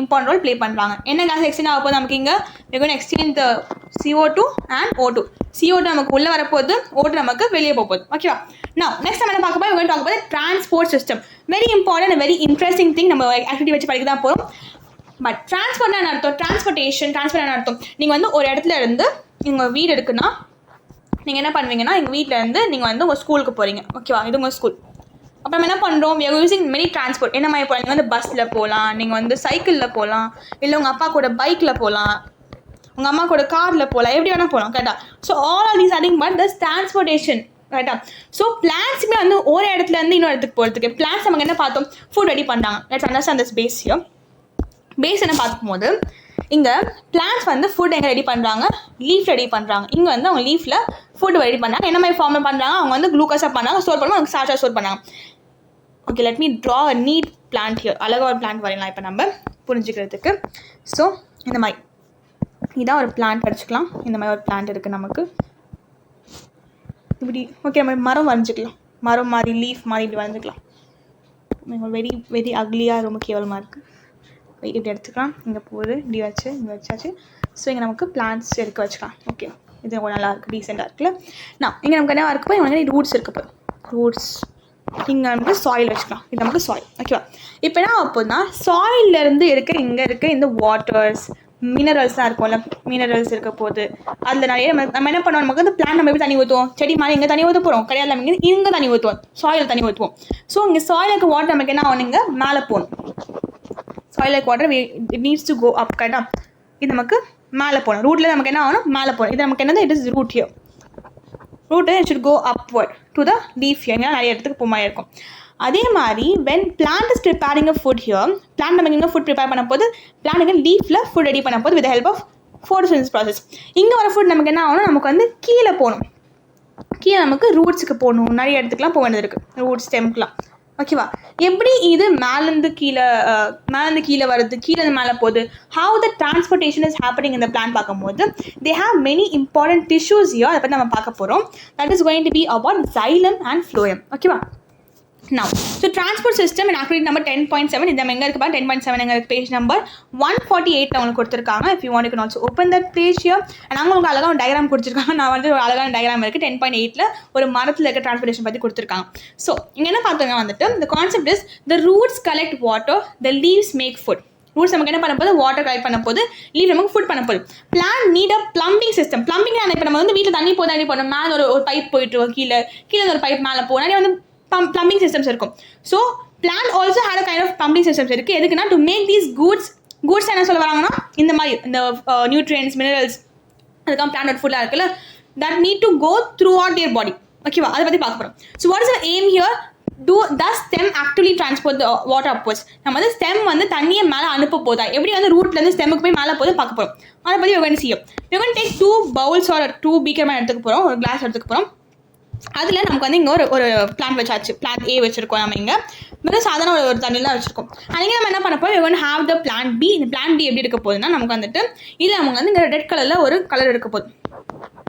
இம்பார்ட்டன்ட் ரோல் ப்ளே பண்ணுறாங்க. என்ன கேஸ் எக்ஸ்சேஞ்ச் ஆக போது? நமக்கு இங்கே exchange the CO2 and O2. CO2 நமக்கு உள்ளே வரப்போகுது, O2 நமக்கு வெளியே போகுது. ஓகேவா? நான் நெக்ஸ்ட் நம்ம என்ன பார்க்க போகிறோம்? we're going to talk about the transport system. Very important, very interesting thing. நம்ம ஆக்டிவிட்டி வச்சு படிக்க தான் போகிறோம். பட் டிரான்ஸ்போர்ட்னா என்ன அர்த்தம்? டிரான்ஸ்போர்ட் என்ன அர்த்தம்? நீங்கள் வந்து ஒரு இடத்துல இருந்து உங்கள் வீடு இருக்குன்னா நீங்கள் என்ன பண்ணுவீங்கன்னா, எங்கள் வீட்டில் இருந்து நீங்கள் வந்து உங்கள் ஸ்கூலுக்கு போகிறீங்க. ஓகேவா? இது உங்கள் ஸ்கூல். அப்போ நம்ம என்ன பண்ணுறோம்? we are using many transport. என்ன மாதிரி போகலாம்? நீங்கள் வந்து பஸ்ஸில் போகலாம், நீங்கள் வந்து சைக்கிளில் போகலாம், இல்லை உங்கள் அப்பா கூட பைக்கில் போகலாம், உங்கள் அம்மா கூட காரில் போகலாம், எப்படி வேணால் போகலாம். கரெக்டாக? So all are these airing but thus transportation. கரெக்டாக? ஸோ பிளான்ஸுமே வந்து ஒரு இடத்துல இருந்து இன்னொரு இடத்துக்கு போகிறதுக்கு பிளான்ஸ் நமக்கு என்ன பார்த்தோம்? ஃபுட் ரெடி பண்ணுறாங்க. Let's understand this phase here. Phase என்ன பார்க்கும்போது இங்கே பிளான்ஸ் வந்து ஃபுட் எங்கே ரெடி பண்ணுறாங்க? லீஃப் ரெடி பண்ணுறாங்க. இங்கே வந்து அவங்க லீஃபில் ஃபுட் ரெடி பண்ணுறாங்க. என்ன மாதிரி ஃபார்மில் பண்ணுறாங்க? அவங்க வந்து குளுக்கோஸாக பண்ணாங்க, ஸ்டோர் பண்ணுவாங்க, அவங்க ஸ்டார்ச்சாக ஸ்டோர் பண்ணாங்க. Okay, let me draw a neat plant here. அழகாக ஒரு பிளான்ட் வரையலாம் இப்போ நம்ம புரிஞ்சுக்கிறதுக்கு. ஸோ இந்த மாதிரி இதான் ஒரு பிளான்ட் வரைச்சிக்கலாம். இந்த மாதிரி ஒரு பிளான்ட் இருக்குது நமக்கு இப்படி. ஓகே, நம்ம மரம் வரைஞ்சிக்கலாம். மரம் மாதிரி லீஃப் மாதிரி இப்படி வரைஞ்சிக்கலாம். வெரி வெரி அக்லியாக ரொம்ப கேவலமாக இருக்குது. இப்படி எடுத்துக்கலாம். இங்கே போகுது, இப்படி வச்சு இங்கே வச்சாச்சு. ஸோ இங்கே நமக்கு பிளான்ட்ஸ் எடுக்க வச்சுக்கலாம். ஓகே, இது ரொம்ப நல்லா இருக்குது, டீசெண்டாக இருக்குல்ல. நான் இங்கே நமக்கு என்ன இருக்குப்போ இங்கே வந்து ரூட்ஸ் இருக்குப்போ ரூட்ஸ். இங்கே நமக்கு சாயில் வச்சுக்கலாம். இது நமக்கு சாயில். ஓகேவா? இப்போ என்ன அப்போனா சாயிலேருந்து இங்கே இருக்க இந்த வாட்டர்ஸ் மினரல்ஸ்லாம் இருக்கும்ல, மினரல்ஸ் இருக்க போது அதில் நிறைய நம்ம என்ன பண்ணுவோம்? நமக்கு வந்து பிளான் நம்ம எப்படி தண்ணி ஊற்றுவோம்? செடி மாதிரி இங்கே தண்ணி ஊற்ற போகிறோம் கிடையாது, நம்ம இங்கே தண்ணி ஊற்றுவோம், சாயில் தண்ணி ஊற்றுவோம். ஸோ இங்கே சாயிலுக்கு வாட்டர் நமக்கு என்ன ஆகணும்? இங்கே மேலே போகணும். Soil water it needs to go up. கரெக்டாக? இது நமக்கு மேலே போகணும். ரூட்டில் நமக்கு என்ன ஆகணும்? மேலே போகணும். இது நமக்கு என்னது? It is root here. Root it should go upward to the leaf here. நிறைய இடத்துக்கு போக மாதிரி இருக்கும். அதே மாதிரி when plant is preparing a food here, plant நமக்கு இங்கே ஃபுட் ப்ரிப்பேர் பண்ண போது பிளான்ட்டுக்கு லீஃபில் ஃபுட் ரெடி பண்ண போது with help of photosynthesis process. இங்கே வர ஃபுட் நமக்கு என்ன ஆகணும்? நமக்கு வந்து கீழே போகணும். கீழே நமக்கு ரூட்ஸுக்கு போகணும். நிறைய இடத்துக்குலாம் போக வேண்டியது இருக்குது, ரூட் ஸ்டெம்க்குலாம். ஓகேவா? எப்படி இது மேலேருந்து கீழே வருது, கீழே மேலே போகுது, how the transportation is happening இந்த பிளான் பார்க்கும்போது they have many important tissues here. அதை பற்றி நம்ம பார்க்க போகிறோம். That is going to be about xylem and phloem. ஓகேவா? Now, so transport system in activity number 10.7. இது நம்ம எங்கே இருக்குது? 10.7 எங்கே இருக்குது? பேஜ் நம்பர் 148 அவங்களுக்கு கொடுத்துருக்காங்க. if you want you can also open that page here. and அங்கே உங்களுக்கு அழகாக டயக்ராம் கொடுத்துருக்காங்க. நான் வந்து ஒரு அழகான டயக்ராம் இருக்குது 10.8ல் ஒரு மரத்தில் இருக்க டிரான்ஸ்போர்ட்டேஷன் பற்றி கொடுத்துருக்காங்க. ஸோ இங்கே என்ன பார்த்தோங்க வந்துட்டு the concept is the roots collect water, the leaves make food. Roots நமக்கு என்ன பண்ண போது? வாட்டர் கலெக்ட் பண்ண போது, லீவ் நமக்கு ஃபுட் பண்ண போது. Plant need a plumbing system. Plumbing இப்போ நம்ம வந்து வீட்டில் தண்ணி போதும், மேலே ஒரு பைப் போயிட்டு கீழே ஒரு பைப் மேலே போகும். நிறைய வந்து plumbing systems இருக்கும். So plant also had a kind of plumbing systems இருக்குது. எதுக்குன்னா to make these goods என்ன சொல்ல வராங்கன்னா இந்த மாதிரி இந்த நியூட்ரியன்ஸ் மினரல்ஸ் அதுக்காக பிளான்ட் ஃபுல்லாக இருக்குல்ல, that need to go throughout their body. ஓகேவா? அதை பற்றி பார்க்க போகிறோம். So what is the aim here? does stem actually transport the water upwards? நம்ம வந்து ஸ்டெம் வந்து தண்ணியை மேலே அனுப்ப போதா, எப்படி வந்து ரூட்லேருந்து ஸ்டெமுக்கு போய் மேலே போது பார்க்க போகிறோம். அதை பற்றி we're going to see. we're going to take 2 bowls or 2 beaker மாதிரி எடுத்துக்க போகிறோம், ஒரு கிளாஸ் எடுத்துக்க போகிறோம். அதில் நமக்கு வந்து இங்கே ஒரு பிளான்ட் வச்சாச்சு. பிளான்ட் ஏ வச்சுருக்கோம். நம்ம இங்கே வெறும் சாதாரண ஒரு தண்ணிலாம் வச்சுருக்கோம். அங்கே நம்ம என்ன பண்ணப்போ we have the plant B. இந்த பிளான்ட் பி எப்படி இருக்க போகுதுன்னா நமக்கு வந்துட்டு இதில் நமக்கு வந்து இங்கே ரெட் கலரில் ஒரு கலர் இருக்க போகுது.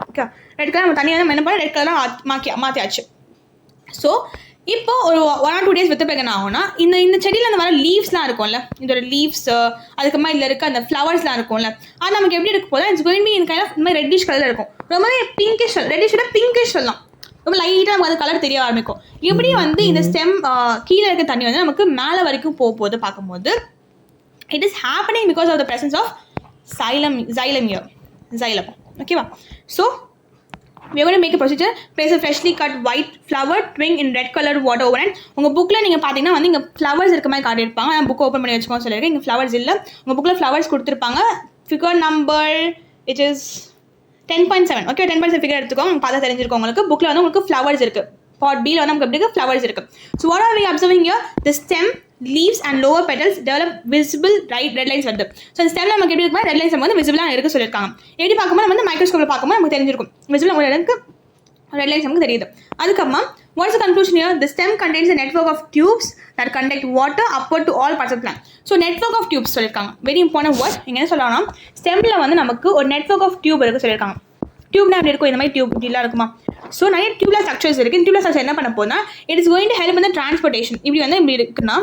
ஓகே, ரெட் கலர் நம்ம தனியாக நம்ம என்ன பண்ண ரெட் கலராக மாற்றியாச்சு. ஸோ இப்போ ஒரு 1 or 2 days வித்து என்ன ஆகும்னா இந்த செடியில் அந்த வர லீவ்ஸ்லாம் இருக்கும்ல, இதோட லீவ்ஸ் அதுக்கப்புறமா இதில் இருக்க அந்த ஃப்ளவர்ஸ்லாம் இருக்கும்ல, அது நமக்கு எப்படி இருக்க போதும்? It's going be in kind of இந்த மாதிரி ரெட்டிஷ் கலர் இருக்கும். ரொம்பவே பிங்கிஷ், ரெட்டிஷோட பிங்கிஷ் சொல்லலாம். ரொம்ப லைட்டாக நமக்கு அது கலர் தெரிய ஆரம்பிக்கும். எப்படி வந்து இந்த ஸ்டெம் கீழே இருக்க தண்ணி வந்து நமக்கு மேலே வரைக்கும் போகுது பார்க்கும்போது it is happening because of the presence of xylem here. ஓகேவா? So we are going to make a procedure. Place a freshly cut white flower twig in red colored water overnight. உங்க bookல நீங்க பாத்தீங்கன்னா வந்து இங்க flowers இருக்க மாதிரி காட்டியிருப்பாங்க. நான் book open பண்ணி வச்சுக்கோங்க சொல்லிருக்கேன். இங்க flowers இல்ல. உங்க bookல flowers கொடுத்திருப்பாங்க. Figure number it is 10.7. Okay 10.7 figure எடுத்துக்கோங்க. உங்களுக்கு பார்த்தா தெரிஞ்சிருக்கும் உங்களுக்கு. bookல வந்து உங்களுக்கு flowers இருக்கு. Part B ல வந்து நமக்கு எப்படி இருக்கு flowers இருக்கு. So what are we observing here? The stem, leaves and lower petals develop visible red lines வருது. ஸோ இந்த ஸ்டெம்ல நமக்கு எப்படி இருக்குமா ரெட் லைன்ஸ் வந்து விசிபிளாக இருக்க சொல்லியிருக்காங்க. எப்படி பார்க்கும்போது நம்ம வந்து மைக்ரோஸ்கோப்பில் பார்க்கும்போது நமக்கு தெரிஞ்சிருக்கும் விசிபிள் உங்களுக்கு ரெட் லைன்ஸ் நமக்கு தெரியுது. அதுக்கப்புறமா what is the conclusion here? The stem contains a network of tubes that conduct water upward to all parts of the plant. So network of tubes சொல்லியிருக்காங்க. Very important word. இங்கே என்ன சொல்லலாம்னா ஸ்டெம்ல வந்து நமக்கு ஒரு நெட்வொர்க் ஆஃப் டியூப் இருக்கு சொல்லியிருக்காங்க. டியூப்னா எப்படி இருக்கும் இந்த மாதிரி டியூப் இப்படிலாம் இருக்குமா. ஸோ நிறைய டியூப்லர் ஸ்ட்ரக்சர்ஸ் இருக்குது. இந்த டியூப்லர் ஸ்ட்ரக்சர் என்ன பண்ண போனா it is going to help இந்த டிரான்ஸ்போர்ட்டேஷன். இப்படி வந்து இப்படி இருக்குன்னா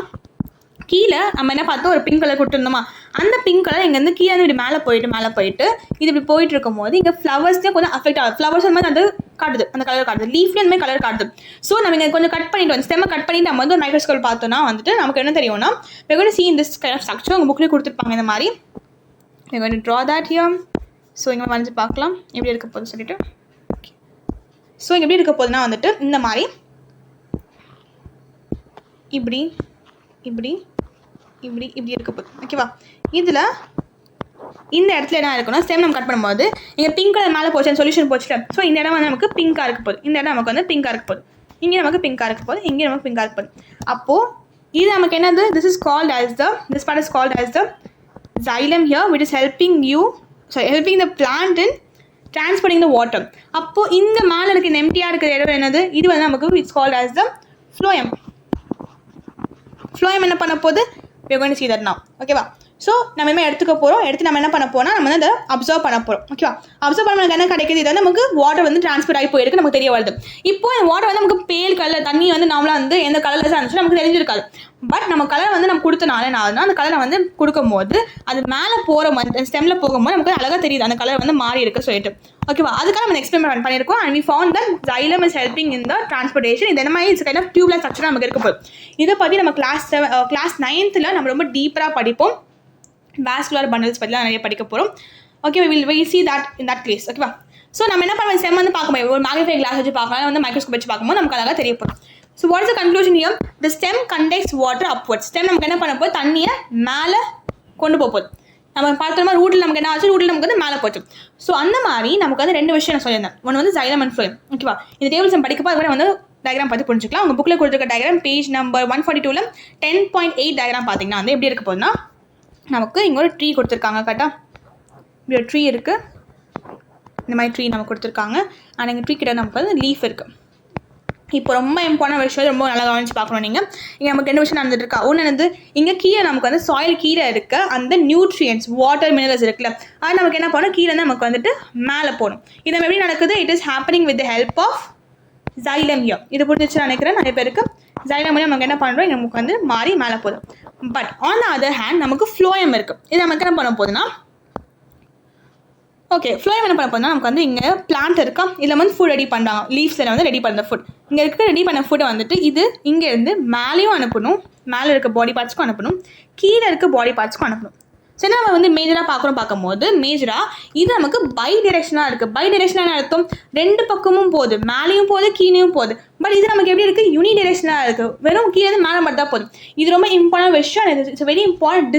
கீழே நம்ம என்ன பார்த்தோம் ஒரு பிங்க் கலர் கொடுத்துருந்தோமா அந்த பிங்க் கலர் இங்கேருந்து கீழே இப்படி மேலே போயிட்டு இது இப்படி போயிட்டு இருக்கும் போது இங்கே ஃப்ளவர்ஸ்லேயே கொஞ்சம் அஃபெக்ட் ஆகுது. ஃப்ளவர்ஸ் அந்த மாதிரி அது காட்டுது அந்த கலர் காட்டுது. லீஃப்லேயும் அந்த மாதிரி கலர் காட்டுது. ஸோ நம்ம இங்கே கொஞ்சம் கட் பண்ணிட்டு வந்து ஸ்டெம்மை கட் பண்ணிட்டு நம்ம வந்து ஒரு மைக்ரோஸ்கோப் பார்த்தோம்னா வந்துட்டு நமக்கு என்ன தெரியும்னா we're going to see in this kind of structure உங்கள் புக்லேயே கொடுத்துருப்பாங்க இந்த மாதிரி. we're going to draw that here. So இங்கே வரைஞ்சி பார்க்கலாம் எப்படி இருக்க போகுது சொல்லிட்டு. ஸோ இங்கே எப்படி இருக்க போகுதுன்னா வந்துட்டு இந்த மாதிரி இப்படி இப்படி இப்படி இப்படி இருக்க போகுது. ஓகேவா. இதில் இந்த இடத்துல என்ன இருக்கணும் ஸ்டெம் நம்ம கட் பண்ணும்போது இங்கே பிங்க் கலர் மேலே போச்சு சொல்யூஷன் போச்சுட்டு. ஸோ இந்த இடம் வந்து நமக்கு பிங்காக இருக்க போகுது. இந்த இடம் நமக்கு வந்து பிங்காக இருக்க போகுது. இங்கே நமக்கு பிங்காக இருக்க போகுது. இங்கே நமக்கு பிங்காக இருக்க போகுது. அப்போது இது நமக்கு என்னது this part is called as the xylem here which is helping the plant in transporting the water. அப்போது இந்த மேலே இருக்க இந்த எம்டியாக இருக்கிற இடம் என்னது இது வந்து நமக்கு it's called as the phloem. phloem என்ன பண்ண போகுது we are going to see that now. ஓகேவா. ஸோ நம்ம இனிமேல் எடுத்துக்க போகிறோம். எடுத்து நம்ம என்ன பண்ண போனால் நம்ம வந்து அதை அப்சர்வ் பண்ண போகிறோம். ஓகேவா. அப்சர்வ் பண்ண நமக்கு என்ன கிடைக்குது இது வந்து நமக்கு வாட்டர் வந்து ட்ரான்ஸ்ஃபர் ஆகி போயிருக்கு நமக்கு தெரிய வருது. இப்போ இந்த வாட்டர் வந்து நமக்கு பேல் கலர் தண்ணி வந்து நார்மலாக வந்து எந்த கலரில் இருந்துச்சு நமக்கு தெரிஞ்சிருக்காது. பட் நம்ம கலர் வந்து நம்ம கொடுத்தனால நான் அந்த கலரை வந்து கொடுக்கும்போது அது மேலே போகிற மாதிரி ஸ்டெம்மில் போகும்போது நமக்கு அழகாக தெரியுது அந்த கலர் வந்து மாறி இருக்கு சொல்லிட்டு. ஓகேவா. அதுக்காக நம்ம எக்ஸ்பெரிமெண்ட் பண்ணியிருக்கோம். And we found that xylem is helping in the transportation. இது என்ன மாதிரி கைண்ட் ஆஃப் டியூப்லர் ஸ்ட்ரக்சர் நமக்கு இருக்க போகுது. இதை பற்றி நம்ம கிளாஸ் 9th நம்ம ரொம்ப டீப்பராக படிப்போம். வாஸ்குலர் பண்டல்ஸ் பற்றிலாம் நிறைய படிக்க போகிறோம். Okay we'll see that in that place. ஓகேவா. ஸோ நம்ம என்ன பண்ணுவோம் ஸ்டெம் வந்து பார்க்கும்போது ஒரு மேக்னிஃபைங் கிளாஸ் வச்சு பார்க்கலாம் வந்து மைக்ரோஸ்கோப் வச்சு பார்க்கும்போது நமக்கு அழகாக தெரிய போகும். So what is the conclusion here? The stem conducts water upwards. Stem நமக்கு என்ன பண்ண போகுது தண்ணியை மேலே கொண்டு போகுது. நம்ம பார்த்தோம்னா ரூட்டில் நமக்கு என்ன ஆச்சு ரூட்டில் நமக்கு வந்து மேலே போச்சு. ஸோ அந்த மாதிரி நமக்கு வந்து 2 விஷயம் நான் சொல்லியிருந்தேன். ஒன்று வந்து xylem and phloem. ஓகேவா. இந்த டேபிள்ஸ் நம்ம படிக்கப்போ அதுக்கு வந்து டயக்ராம் பார்த்து புரிஞ்சுக்கலாம். உங்கள் புக்கில் கொடுத்துருக்க டயக்ராம் பேஜ் நம்பர் 142ல் 10.8 டயக்ராம் பார்த்தீங்கன்னா வந்து எப்படி இருக்க போகுதுன்னா நமக்கு இங்கே ஒரு ட்ரீ கொடுத்துருக்காங்க கரெக்டாக. இப்படி ஒரு ட்ரீ இருக்குது. இந்த மாதிரி ட்ரீ நமக்கு கொடுத்துருக்காங்க. ஆனால் எங்கள் ட்ரீ கிட்ட நமக்கு வந்து லீஃப் இருக்குது. இப்போ ரொம்ப இம்பார்ட்டன்ட் விஷயம் ரொம்ப நல்லா கவனிச்சு பார்க்கணும். நீங்கள் இங்கே நமக்கு 2 விஷயம் நடந்துட்டு இருக்கா. ஒன்று வந்து இங்கே கீழே நமக்கு வந்து சாயில் கீழே இருக்க அந்த நியூட்ரியன்ஸ் வாட்டர் மினரல்ஸ் இருக்குல்ல அது நமக்கு என்ன பண்ணணும் கீழே வந்து நமக்கு வந்துட்டு மேலே போகணும். இது நம்ம எப்படி நடக்குது it is happening with the help of xylem here. இது புரிஞ்சிச்சு நினைக்கிறேன் நிறைய பேருக்கு. xylem மூலம் நமக்கு என்ன பண்ணுறோம் நமக்கு வந்து மாறி மேலே போதும். But on the other hand நமக்கு phloem இருக்குது. இது நமக்கு என்ன பண்ண போகுதுன்னா ஓகே phloem என்ன பண்ண போதுன்னா நமக்கு வந்து இங்கே பிளான்ட் இருக்கா இதில் வந்து ஃபுட் ரெடி பண்ணுறாங்க. லீவ்ஸில் வந்து ரெடி பண்ணுற ஃபுட் இங்கே இருக்க ரெடி பண்ண ஃபுட்டை வந்துட்டு இது இங்கேருந்து மேலேயும் அனுப்பணும். மேலே இருக்க பாடி பார்ட்ஸ்க்கும் அனுப்பணும். கீழே இருக்க பாடி பார்ட்ஸ்க்கும் அனுப்பணும். ஸோ நம்ம வந்து மேஜராக பார்க்கும்போது மேஜராக இது நமக்கு பை டிரெக்ஷனாக இருக்குது. பை டிரெக்ஷனாக அர்த்தம் 2 பக்கமும் போகுது. மேலேயும் போகுது கீழேயும் போகுது. பட் இது நமக்கு எப்படி இருக்குது யூனி டிரெக்ஷனாக இருக்குது. வெறும் கீழே மேலே மட்டும் தான் போகுது. இது ரொம்ப இம்பார்ட்டன்ட் விஷயம். It's very important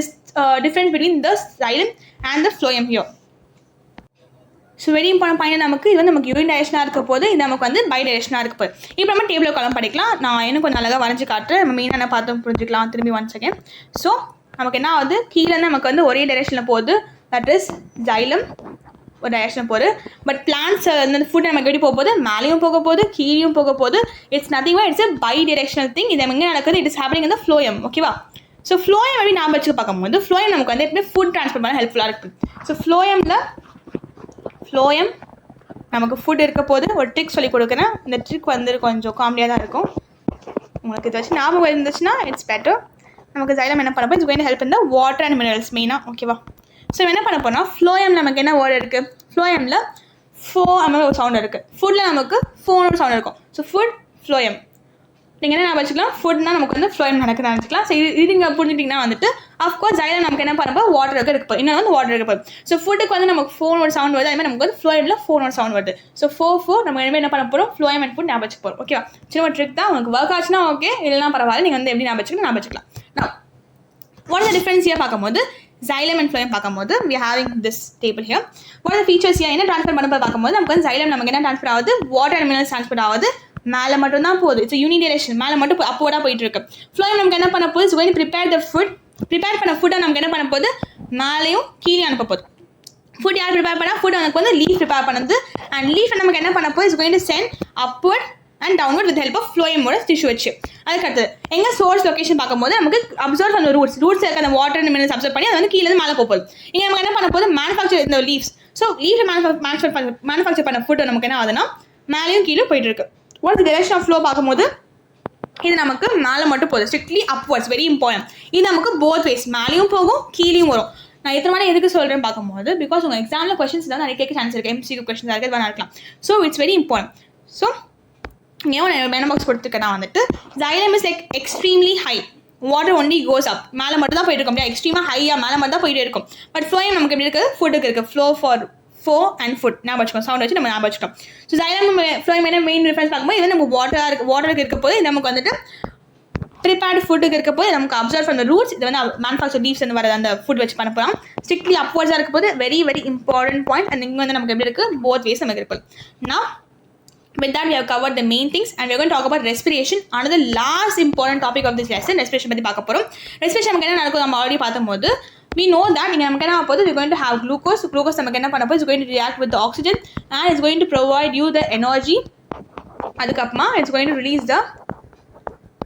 difference between the xylem and the phloem here. So very important point நமக்கு இது வந்து நமக்கு யூனி டைரக்ஷனாக இருக்க போது இது நமக்கு வந்து பை டைரக்ஷனாக இருக்க போது. இப்போ நம்ம டேபிள் காலம் படிக்கலாம். நான் இன்னும் கொஞ்சம் அழகாக வரைஞ்சி காட்டுறேன். நம்ம மெயினாக என்ன பார்த்து புரிஞ்சுக்கலாம் திரும்பி 1 செகண்ட். ஸோ நமக்கு என்ன ஆகுது கீழே நமக்கு வந்து ஒரே டைரெக்ஷனில் போகுது. தட் இஸ் xylem ஒரு டைரெக்ஷனில் போகுது. பட் பிளான்ட்ஸ் அந்த ஃபுட் நமக்கு எப்படி போக போகுது மேலேயும் போக போகுது கீழேயும் போக போகுது. It's nothing but it's a bidirectional thing. இது எங்கே நடக்குது இட் இஸ் ஹேப்பனிங் இந்த phloem. ஓகேவா. ஸோ phloem எப்படி நாம் வச்சு பார்க்கும்போது phloem நமக்கு வந்து எப்பவுமே ஃபுட் ட்ரான்ஸ்ஃபர் பண்ண ஹெல்ப்ஃபுல்லாக இருக்குது. ஸோ phloem நமக்கு ஃபுட் இருக்க போது ஒரு ட்ரிக் சொல்லி கொடுக்குறேன். இந்த ட்ரிக் வந்து கொஞ்சம் காமெடியாக தான் இருக்கும். உங்களுக்கு இதை வச்சு ஞாபகம் இருந்துச்சுன்னா இட்ஸ் பெட்டர். நமக்கு xylem என்ன பண்ண போகிறோம் இட்ஸ் கோயிங் டு ஹெல்ப் இந்த வாட்டர் அண்ட் மினரல்ஸ் மெயினாக. ஓகேவா. ஸோ என்ன பண்ண போனால் phloem நமக்கு என்ன வேர்டு இருக்குது phloemல ஃபோ அந்த ஒரு சவுண்ட் இருக்குது. ஃபுட்டில் நமக்கு ஃபோன்னு ஒரு சவுண்ட் இருக்கும். ஸோ ஃபுட் phloem நீங்கள் என்ன வச்சுக்கலாம், ஃபுட்னா நமக்கு வந்து ஃப்ளோயம் நடக்குது வச்சுக்கலாம். ஸோ இது நீங்கள் புரிஞ்சுட்டிங்கன்னா வந்துட்டு அஃப்கோர்ஸ் ஜைலம் நமக்கு என்ன பண்ணப்போ வாட்டருக்கு இருக்கப்போ இன்னும் வந்து வாட்டர் இருக்கப்போ. ஸோ ஃபுட்டுக்கு வந்து நமக்கு ஃபோனோட சவுண்ட் வருது, அதுமாதிரி நமக்கு வந்து ஃப்ளோயமில் ஃபோனோட சவுண்ட் வருது. ஸோ 4 நம்ம என்ன பண்ண போகிறோம், ஃப்ளோயம் அண்ட் ஃபுட் ஞாபகம் வச்சுக்க போகிறோம். ஓகேவா, சின்ன ஒரு ட்ரிக் தான். உங்களுக்கு ஒர்க் ஆச்சுன்னா ஓகே, இல்லைனா பரவாயில்ல. நீங்கள் வந்து எப்படி ஞாபகம் வச்சுக்கலாம். நான் what is the difference here பார்க்கும்போது xylem and phloem பார்க்கும்போது we are having this table here. what are the features here? என்ன ட்ரான்ஸ்ஃபர் பண்ண பார்க்கும்போது நமக்கு வந்து xylem நமக்கு என்ன ட்ரான்ஸ்ஃபர் ஆகுது, வாட்டர் அண்ட் மினரல்ஸ் ட்ரான்ஸ்ஃபர் ஆகுது, மேலே மட்டும் தான் போகுது. இட்ஸ் யூனிடைரேஷன், மேலே மட்டும் அப்போடா போயிட்டு இருக்கு. phloem நமக்கு என்ன பண்ண போகுது, going to prepare the food. Prepare பண்ண ஃபுட்டை நமக்கு என்ன பண்ண போகுது, மேலேயும் கீழே அனுப்ப போகுது. ஃபுட் யார் ப்ரிப்பேர் பண்ணால், ஃபுட் நமக்கு வந்து லீஃப் ப்ரிப்பேர் பண்ணுது. அண்ட் லீஃப் நமக்கு என்ன பண்ண போகுது, is going to send upward and downward with help of ஃப்ளோயமோட டிஷ்யூ வச்சு. அதுக்கடுத்து எங்கள் சோர்ஸ் லொக்கேஷன் பார்க்கும்போது நமக்கு அப்சர்வ் பண்ண ரூட்ஸ் இருக்க அந்த வாட்டர் அண்ட் மினரல்ஸ் அப்சர்வ் பண்ணி அது வந்து கீழே மேலே போகுது. இங்கே நமக்கு என்ன பண்ண போகுது, மேனுஃபேக்சர் இந்த லீவ்ஸ். ஸோ லீஃப் மேனுஃபேக்சர் பண்ண ஃபுட் நமக்கு என்ன ஆகுதுன்னா மேலேயும் கீழே போயிட்டு இருக்கு. What is direction of flow பார்க்கும்போது இது நமக்கு மேலே மட்டும் போகுது, ஸ்ட்ரிக்ட்லி அப்வர்ட்ஸ், வெரி இம்பார்ட்டன்ட். இது நமக்கு போத் வேஸ், மேலேயும் போகும் கீழேயும் வரும். நான் எத்தனை மாதிரி எதுக்கு சொல்கிறேன்னு பார்க்கும்போது பிகாஸ் உங்கள் எக்ஸாமில் கொஸ்டின்ஸ் தான் நிறைய கேட்க சான்ஸ் இருக்குது, MCQ கொஸ்டின்ஸ் இருக்குது, வேணா இருக்கலாம். So it's very important. So ஏன் மெனு பாக்ஸ் கொடுத்துருக்கேன்னா வந்துட்டு xylem is like extremely high, water only goes up, மேலே மட்டும் தான் போயிட்டு இருக்கும். அப்படியே எக்ஸ்ட்ரீமாக ஹையாக மேலே மட்டும் தான் போயிட்டு இருக்கும். பட் ஃப்ளோயம் நமக்கு எப்படி இருக்குது, ஃபுட்டுக்கு இருக்குது, ஃப்ளோ ஃபார் ஃபோ அண்ட் ஃபுட் ஞாபகம் வச்சுக்கோம், சவுண்ட் வச்சு நம்ம ஞாபகம் வச்சுக்கோம். ஸோ xylem ஃப்ளோயம் என்ன மெயின் டிஃபரன்ஸ் பார்க்கும்போது இது நம்ம வாட்டருக்கு இருக்க போது நமக்கு வந்துட்டு ப்ரிப்பேர்டு ஃபுட்டுக்கு இருக்க போது நமக்கு அப்சர்வ் பண்ண ரூட்ஸ், இது வந்து மேனுஃபேக்சர் லீவ்ஸ் வந்து வர அந்த ஃபுட் வச்சு பண்ண போகிறோம். ஸ்ட்ரிக்ட்லி அப்வர்ட்ஸாக இருக்க போது very very important point. And இங்கே வந்து நமக்கு எப்படி இருக்குது, போத் வேஸ் நமக்கு இருக்குது. நான் with that we have covered the main things and we are going to talk about respiration, another last important topic of this lesson. respiration பத்தி பார்க்க போறோம். respiration நமக்கு என்ன நடக்கும் நம்ம ஆல்ரெடி பார்த்தம்போது we know that இங்க நமக்கு என்ன ஆக போகுது, we are going to have glucose நமக்கு என்ன பண்ண போகுது, is going to react with the oxygen and it's going to provide you the energy. அதுக்கப்புறமா it's going to release the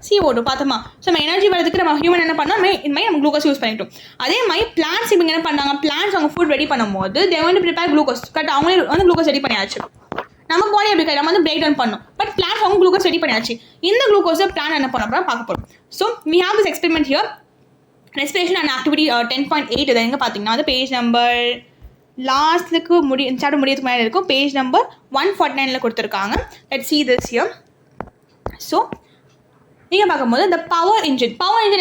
CO2 பார்த்தோமா. ஸோ நம்ம எனர்ஜி வரதுக்கு நம்ம ஹியூமன் என்ன பண்ணோம், இந்த மாதிரி நம்ம குளுக்கோஸ் யூஸ் பண்ணிட்டோம். அதே மாதிரி பிளான்ஸ் இப்போ என்ன பண்ணாங்க, பிளான்ஸ் அவங்க ஃபுட் ரெடி பண்ணும்போது they are going to prepare glucose. Correct, அவங்களே வந்து குளுக்கோஸ் ரெடி பண்ணியாச்சு. நம்ம பாடி எப்படி நம்ம வந்து பிரேக் டவுன் பண்ணோம். பட் பிளான்ஸ் அவங்க குளுக்கோஸ் ரெடி பண்ணியாச்சு. இந்த குளுக்கோஸை பிளான் என்ன பண்ண போகிறோம் பார்க்க போகிறோம். So we have this experiment here, respiration and activity 10.8. இதை எங்கே பார்த்தீங்கன்னா வந்து பேஜ் நம்பர் லாஸ்ட்டுக்கு சாப்டர் முடியறதுக்கு மேலே இருக்கும், பேஜ் நம்பர் 149 கொடுத்துருக்காங்க. Let's see this here. So நீங்கள் பார்க்கும்போது இந்த பவர் இன்ஜின்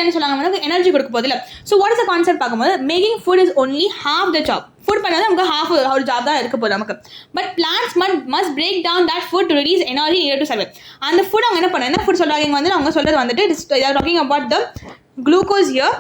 என்ன சொல்லுவாங்க, வந்து எனர்ஜி கொடுக்க போதில்ல. So what is the concept பார்க்கும்போது making food is only half the job. Food பண்ணது நமக்கு ஹாஃப் ஒரு ஜாப் தான் இருக்க போகுது நமக்கு. But plants must break down that food to release energy near to survive. அந்த ஃபுட் அவங்க என்ன பண்ணுறாங்க, என்ன ஃபுட் சொல்கிறாங்க வந்து அவங்க சொல்கிறது வந்துட்டு talking about the glucose here.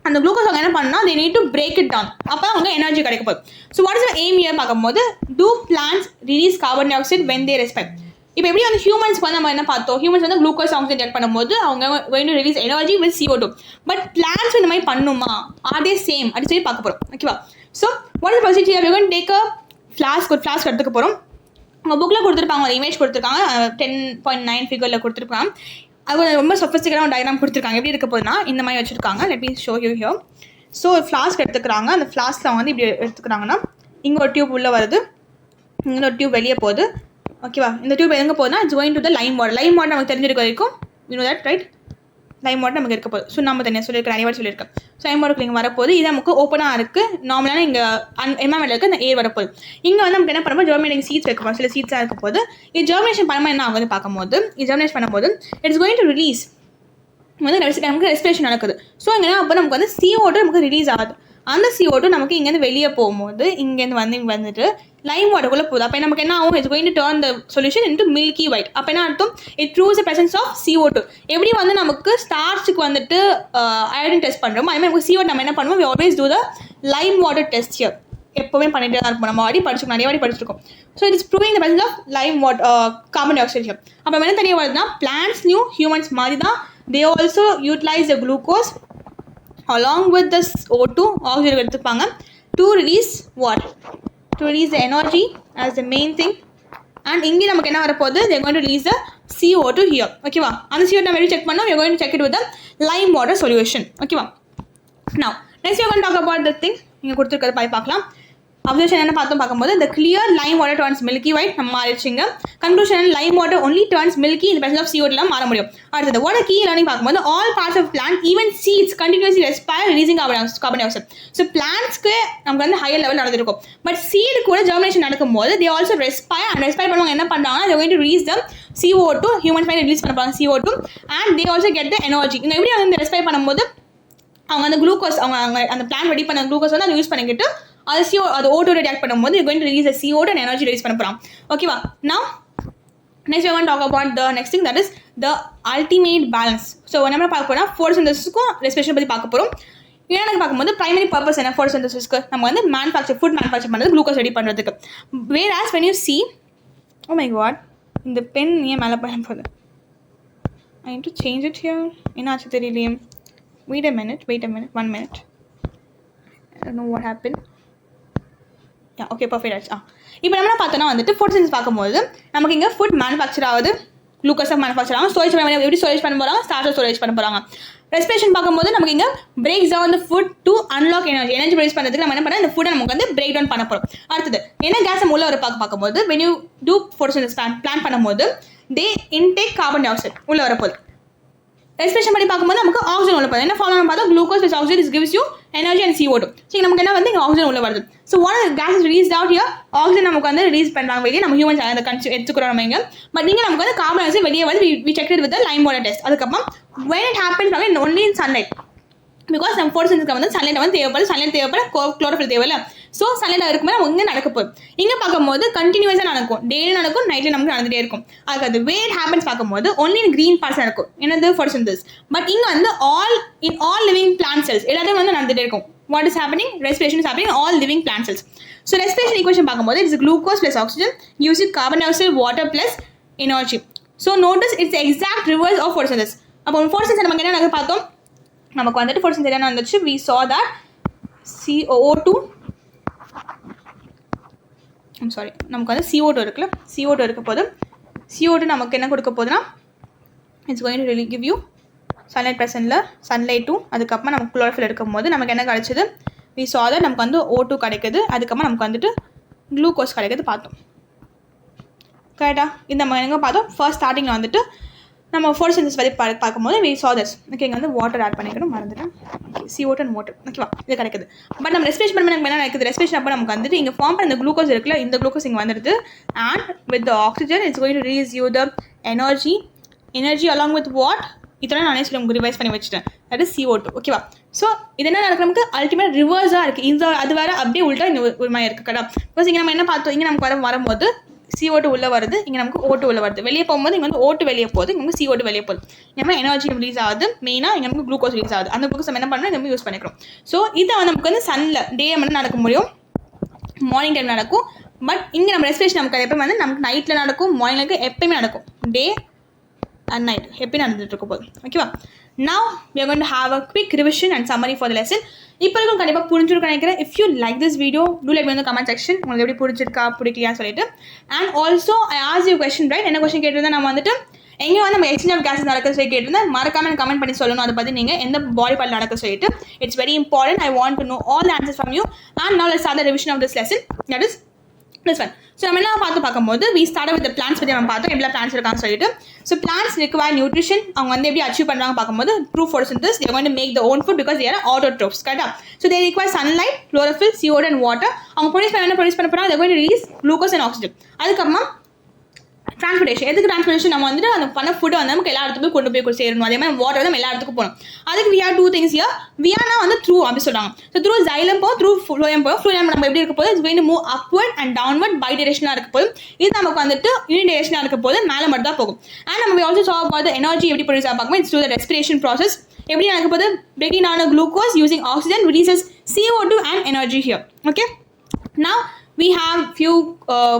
அந்த குளுக்கோஸ் அவங்க என்ன பண்ணா they need to break it down, அப்போ அவங்க எனர்ஜி கிடைக்க போகுது. So what is the aim here பார்க்கும்போது do plants release carbon dioxide when they respire. இப்போ எப்படி வந்து ஹியூமன்ஸ்க்கு வந்து நம்ம என்ன பார்த்தோம், ஹியூமன்ஸ் வந்து குளுக்கோஸ் ஆக்சிஜன் ஜெட் பண்ணும்போது அவங்க going to release energy with CO2. But plants இந்த மாதிரி பண்ணுமா, ஆர் தே சேம் அப்படி சொல்லி பார்க்க போகிறோம். ஓகேவா. So what is procedure, we are going to take a flask எடுத்துக்க போகிறோம். அவங்க புக்கில் கொடுத்துருப்பாங்க, ஒரு இமேஜ் கொடுத்துருக்காங்க, 10.9 ஃபிகரில் கொடுத்துருப்பாங்க. அது ரொம்ப சொஃபிஸ்டிகேட்டான டயக்ராம் கொடுத்துருக்காங்க. எப்படி இருக்க போதுன்னா இந்த மாதிரி வச்சுருக்காங்க. Let me show you here. So flask எடுத்துக்கிறாங்க. அந்த ஃப்ளாஸ்கில் அவங்க வந்து இப்படி எடுத்துக்கிறாங்கன்னா இங்கே ஒரு டியூப் உள்ளே வருது, இங்கே ஒரு டியூப் வெளியே போகுது. ஓகேவா. இந்த டியூப் எங்கே போகுதுன்னா it's going to the Lime water. Lime water நமக்கு தெரிஞ்சிருக்க வரைக்கும் you know that right, Lime water நமக்கு இருக்க போகுது. சுண்ணாம்பு தண்ணியாக சொல்லியிருக்கேன், நிறைய வாட்டி சொல்லியிருக்கேன். ஸோ லைம் வாட்டர் இங்கே வரப்போகுது. இது நமக்கு ஓப்பனாக இருக்குது, நார்மலான இங்கே எம்எம்எல் இருக்குது, இந்த ஏர் வரப்போகுது. இங்கே வந்து நமக்கு என்ன பண்ணும்போது ஜெர்மினேட்டிங் சீட்ஸ் வைக்கப்போம், சில சீட்ஸாக இருக்க போது இது ஜெர்மினேஷன் பண்ணும்போது என்ன ஆகுது பார்க்கும்போது, இது ஜெர்மினேஷன் பண்ணும்போது இட்ஸ் கோயிங் டு ரிலீஸ் வந்து நமக்கு ரெஸ்பிரேஷன் நடக்குது. ஸோ இங்கே அப்போ நமக்கு வந்து CO2 நமக்கு ரிலீஸ் ஆகுது. அந்த CO2 நமக்கு இங்கேருந்து வெளியே போகும்போது இங்கேருந்து வந்துட்டு லைம் வாட்டருக்குள்ளே போகுது. அப்போ நமக்கு என்ன ஆகும், it's going to turn the solution into milky white. அப்போ என்ன அர்த்தம், it proves the presence of CO2. எப்படி வந்து நமக்கு ஸ்டார்ச்சுக்கு வந்துட்டு அயோடின் டெஸ்ட் பண்ணுறோமோ அதே மாதிரி நமக்கு CO2 நம்ம என்ன பண்ணுவோம், we always do the Lime water test here. எப்போவுமே பண்ணிட்டு தான் இருப்போம், நம்ம வாடி படிச்சிருக்கோம், நிறைய வாடி படிச்சிருக்கோம். So it is proving the presence of lime water carbon di oxide here. அப்போ என்ன தெரிய வருதுன்னா பிளான்ட்ஸ் ஹியூமன்ஸ் மாதிரி தான் they also utilize the glucose along with the O2 oxygen எடுத்துப்பாங்க to release what, to release the energy as the main thing. and இங்கே நமக்கு என்ன வரப்போகுது, they are going to release the CO2 here. ஓகேவா. அந்த CO2 நம்ம எப்படி check பண்ணோம், we are going to check it with the lime water solution. ஓகேவா. now next we are going to talk about the thing இங்கே கொடுத்துருக்கிறது பார்க்கலாம். Observation என்ன பார்த்தோம் பார்க்கும்போது the clear lime water turns milky white நம்ம மாறிடுச்சிங்க. Conclusion lime water only turns milky in the presence of CO2 மாற முடியும். அடுத்தது what a key learning பார்க்கும்போது all parts of plant even seeds continuously respire releasing carbon dioxide. So பிளான்ட்ஸ்க்கு நமக்கு வந்து higher level நடந்திருக்கும். பட் சீடு கூட germination நடக்கும்போது they also respire and respire பண்ணுவாங்க. என்ன பண்ணுறாங்கன்னா they are going to release the CO2 humans mind release பண்ண போகிறாங்க CO2 and they also get the energy. இந்த எப்படி வந்து ரெஸ்பைர் பண்ணும்போது அவங்க அந்த குளுக்கோஸ் அவங்க அந்த பிளான் ரெடி பண்ண குளுக்கோஸ் வந்து அதை யூஸ் பண்ணிக்கிட்டு அது O2 ரியாக்ட் பண்ணும்போது you're going to release the CO2 and energy release பண்ண போகிறாங்க. ஓகேவா? Now next we want to talk about the next thing, that is the ultimate balance. So நம்ம பார்க்க போனால் ஃபோட்டோசிந்தசிஸ்க்கும் ரெஸ்பிரேஷன் பற்றி பார்க்க போகிறோம். என்னென்னு பார்க்கும்போது பிரைமரி பர்பஸ் என்ன ஃபோட்டோசிந்தசிஸ்க்கு, நம்ம வந்து ஃபுட் மேனுஃபேக்சர் பண்ணுறது, குளுக்கோஸ் ரெடி பண்ணுறதுக்கு. Whereas when you see, oh my god, இந்த பென் ஏன் மேலே போகுது, I need to change it here. என்னாச்சு தெரியலையே. wait a minute 1 minute, I don't know what happened. Okay perfect ஆச்சு. இப்போ நம்ம பார்த்தோன்னா வந்துட்டு ஃபோட்டோசிந்தசிஸ் பார்க்கும்போது நமக்கு இங்கே ஃபுட் மேனுஃபேக்சர் ஆகுது, குளுக்கோஸாக மேனுஃபேக்சர் ஆகும். ஸ்டோரேஜ் பண்ண எப்படி ஸ்டோரேஜ் பண்ண போகிறாங்க, ஸ்டார்டர் ஸ்டோரேஜ் பண்ண போகிறாங்க. ரெஸ்பிரேஷன் பார்க்கும்போது நமக்கு இங்கே breaks down the food to unlock energy produce பண்ணுறதுக்கு நம்ம என்ன பண்ண இந்த ஃபுட்டை நமக்கு வந்து பிரேக் டவுன் பண்ண போகிறோம். அடுத்தது என்ன கேஸ் உள்ள ஒரு பார்க்கும்போது when you do photosynthesis plan பண்ணும்போது they intake carbon dioxide உள்ள வரப்போகுது. ரெஸ்பிரேஷன் பண்ணி பார்க்கும்போது நமக்கு ஆக்சிஜன் உள்ள போகுது. என்ன ஃபார்ம் பார்த்தா glucose plus oxygen is gives you energy and CO2. சரி, நமக்கு என்ன வந்து இங்கே ஆக்சிஜன் உள்ள வருது. So one gas is release out here, oxygen நமக்கு வந்து ரிலீஸ் பண்ணுறாங்க வெளியே, நம்ம ஹியூமன்ஸ் அதை எடுத்துக்கிறோம் நம்ம இங்கே. பட் நீங்கள் நமக்கு வந்து கார்பன் டை வெளியே வந்து we checked it with the lime water test. அதுக்கப்புறம் when it happens again only in sunlight, because நம்ம ஃபோட்டோசிந்தசிஸ்க்கு வந்து சன்லைட் வந்து தேவைப்படுது, சன்லைட் தேவைப்பட குளோரோஃபில் தேவையில்ல. ஸோ சன்லைட் இருக்கும்போது நம்ம இங்கே நடக்க போகுது. இங்கே பார்க்கும்போது கண்டினியூஸாக நடக்கும், டெய்லி நடக்கும், நைட்டில் நமக்கு நடந்துகிட்டே இருக்கும். அதுக்கு அது வே ஹேப்பன்ஸ் பார்க்கும்போது ஒன்லி இன் க்ரீன் பார்ட்ஸ் நடக்கும், என்னது ஃபோட்டோசிந்தசிஸ். பட் இங்கே வந்து all living plant cells எல்லாத்தையும் வந்து நடந்துகிட்டே இருக்கும். What is happening, respiration is happening all living plant cells. So respiration equation பார்க்கும்போது it's glucose plus oxygen gives you carbon dioxide, water plus energy. So notice it's exact reverse of photosynthesis. அப்போ photosynthesis நமக்கு என்ன பார்த்தோம், நமக்கு வந்துட்டு photosynthesis என்ன வந்துச்சு, we saw that CO2 நமக்கு வந்து CO2 இருக்குல்ல, CO2 இருக்க போது CO2 நமக்கு என்ன கொடுக்க போகுதுன்னா it's going to really give you sunlight ப்ரெசன்ட்டில் சன்லைட்டும், அதுக்கப்புறம் நமக்கு குளோரோஃபில் இருக்கும் போது நமக்கு என்ன கிடைச்சது, we saw that நமக்கு வந்து O2 கிடைக்குது, அதுக்கப்புறம் நமக்கு வந்துட்டு குளுக்கோஸ் கிடைக்குது பார்த்தோம். கரெக்டாக இந்த மாதிரி எங்கே பார்த்தோம், ஃபர்ஸ்ட் ஸ்டார்டிங்கில் வந்துட்டு நம்ம ஃபோட்டோசிந்தசிஸ் பற்றி பார்க்கும்போது we saw this. ஓகே, இங்கே வந்து வாட்டர் ஆட் பண்ணிக்கணும், மறந்துட்டேன். CO2 and water. ஓகேவா, இது கிடைக்குது. பட் நம்ம ரெஸ்பிரேஷன் பண்ண நமக்கு என்ன நடக்குது, ரெஸ்பிரேஷன் அப்போ நமக்கு வந்துட்டு இங்கே ஃபார்ம் பண்ண இந்த குளுக்கோஸ் இருக்குல்ல, இந்த குளுக்கோஸ் இங்கே வந்துடுது. And with the oxygen it's going to release you the energy along with what, இதெல்லாம் நானே சொல்லி உங்களுக்கு ரிவைஸ் பண்ணி வச்சுட்டேன், தட் இஸ் CO2. ஓகேவா? ஸோ இது என்ன நடக்குது, நமக்கு அல்டிமேட் ரிவர்ஸாக இருக்குது. இந்த அது வேறு அப்படியே உள்ட்டா இந்த ஒரு மாதிரி இருக்குது கடா. பிகாஸ் இங்கே நம்ம என்ன பார்த்தோம், இங்கே நமக்கு வரும்போது CO2 உள்ளே வருது, இங்கே நமக்கு O2 உள்ளே வருது. வெளியே போகும்போது இங்கே வந்து O2 வெளியே போகுது, இங்கே வந்து CO2 வெளியே போகுது. நம்ம எனர்ஜி ரிலீஸ் ஆகுது, மெயினாக இங்கே நமக்கு குளுக்கோஸ் ரிலீஸ் ஆகுது. அந்த குளுக்கோஸ் நம்ம என்ன பண்ணுறோம், நம்ம யூஸ் பண்ணிக்கிறோம். ஸோ இதை வந்து நமக்கு வந்து சன்னில் டே மட்டும் நடக்க முடியும், மார்னிங் டைம் நடக்கும். பட் இங்கே நம்ம ரெஸ்பிரேஷன் நமக்கு எப்போ வந்து நமக்கு நைட்டில் நடக்கும், மார்னிங்க்கு எப்பயுமே நடக்கும், டே அண்ட் நைட் எப்பயும் நடந்துட்டு இருக்க போகுது. ஓகேவா? Now we are going to have a quick revision and summary for the lesson. இப்போ இருக்கும் கண்டிப்பாக புரிஞ்சிருக்கும் நினைக்கிறேன். If you like this video do like இந்த கமெண்ட் செக்ஷன், உங்களுக்கு எப்படி புரிஞ்சிருக்கா பிடிக்கலையான்னு சொல்லிட்டு. And also I ask you question right, என்ன கொஸ்டின் கேட்டிருந்தேன், நம்ம வந்துட்டு எங்கே வந்து நம்ம எக்ஸ்சேஞ்ச் ஆஃப் கேஸஸ் நடக்க சொல்லி கேட்டிருந்தேன். மறக்காம எனக்கு கமெண்ட் பண்ணி சொல்லணும், அதை பற்றி நீங்கள் எந்த பாடி பார்ட் நடக்க சொல்லிட்டு. It's very important, I want to know all the answers from you. And now let's start the revision of this lesson, that is this one. So நம்ம என்ன பார்க்கும்போது we started with the plants பற்றி நம்ம பார்த்தோம், எவ்வளோ plans இருக்கான்னு சொல்லிட்டு. So plans require nutrition, அவங்க வந்து எப்படி அச்சீவ் பண்ணுறாங்க பார்க்கும்போது through photosynthesis they are going to make their own food because they are autotrophs. கரெக்டாக? So they require sunlight, chlorophyll, CO2 and water. அவங்க ப்ரொடியூஸ் பண்ண போகிறாங்க, they are going to release glucose and oxygen. அதுக்கப்புறமா transportation, எதுக்கு transportation, நம்ம வந்துட்டு அந்த பண்ண ஃபுட்டை வந்து நமக்கு எல்லா இடத்துக்கும் கொண்டு போய் சேரணும். அதே மாதிரி வாட்டர் வந்து எல்லா இடத்துக்கும் போகணும். அதுக்கு we have two things here. Viana வந்து த்ரூ அப்படி சொல்கிறாங்க. ஸோ த்ரூ ஜைலம் போகும், த்ரூ ஃப்ளோயம் போகும். ஃப்ளோயம் நம்ம எப்படி இருக்க போது, it's going to move upward and downward by டிரெக்ஷனாக இருக்க போது. இது நமக்கு வந்துட்டு யூனிடைரேஷனாக இருக்க போது, மேலே மட்டும் தான் போகும். அண்ட் நம்ம also solve about the energy எப்படி ப்ரொடியூஸ் ஆக பார்க்கும்போது it's through the respiration process. எப்படி நடக்க போது, breaking down glucose using oxygen releases CO2 and energy here. Okay, now we have few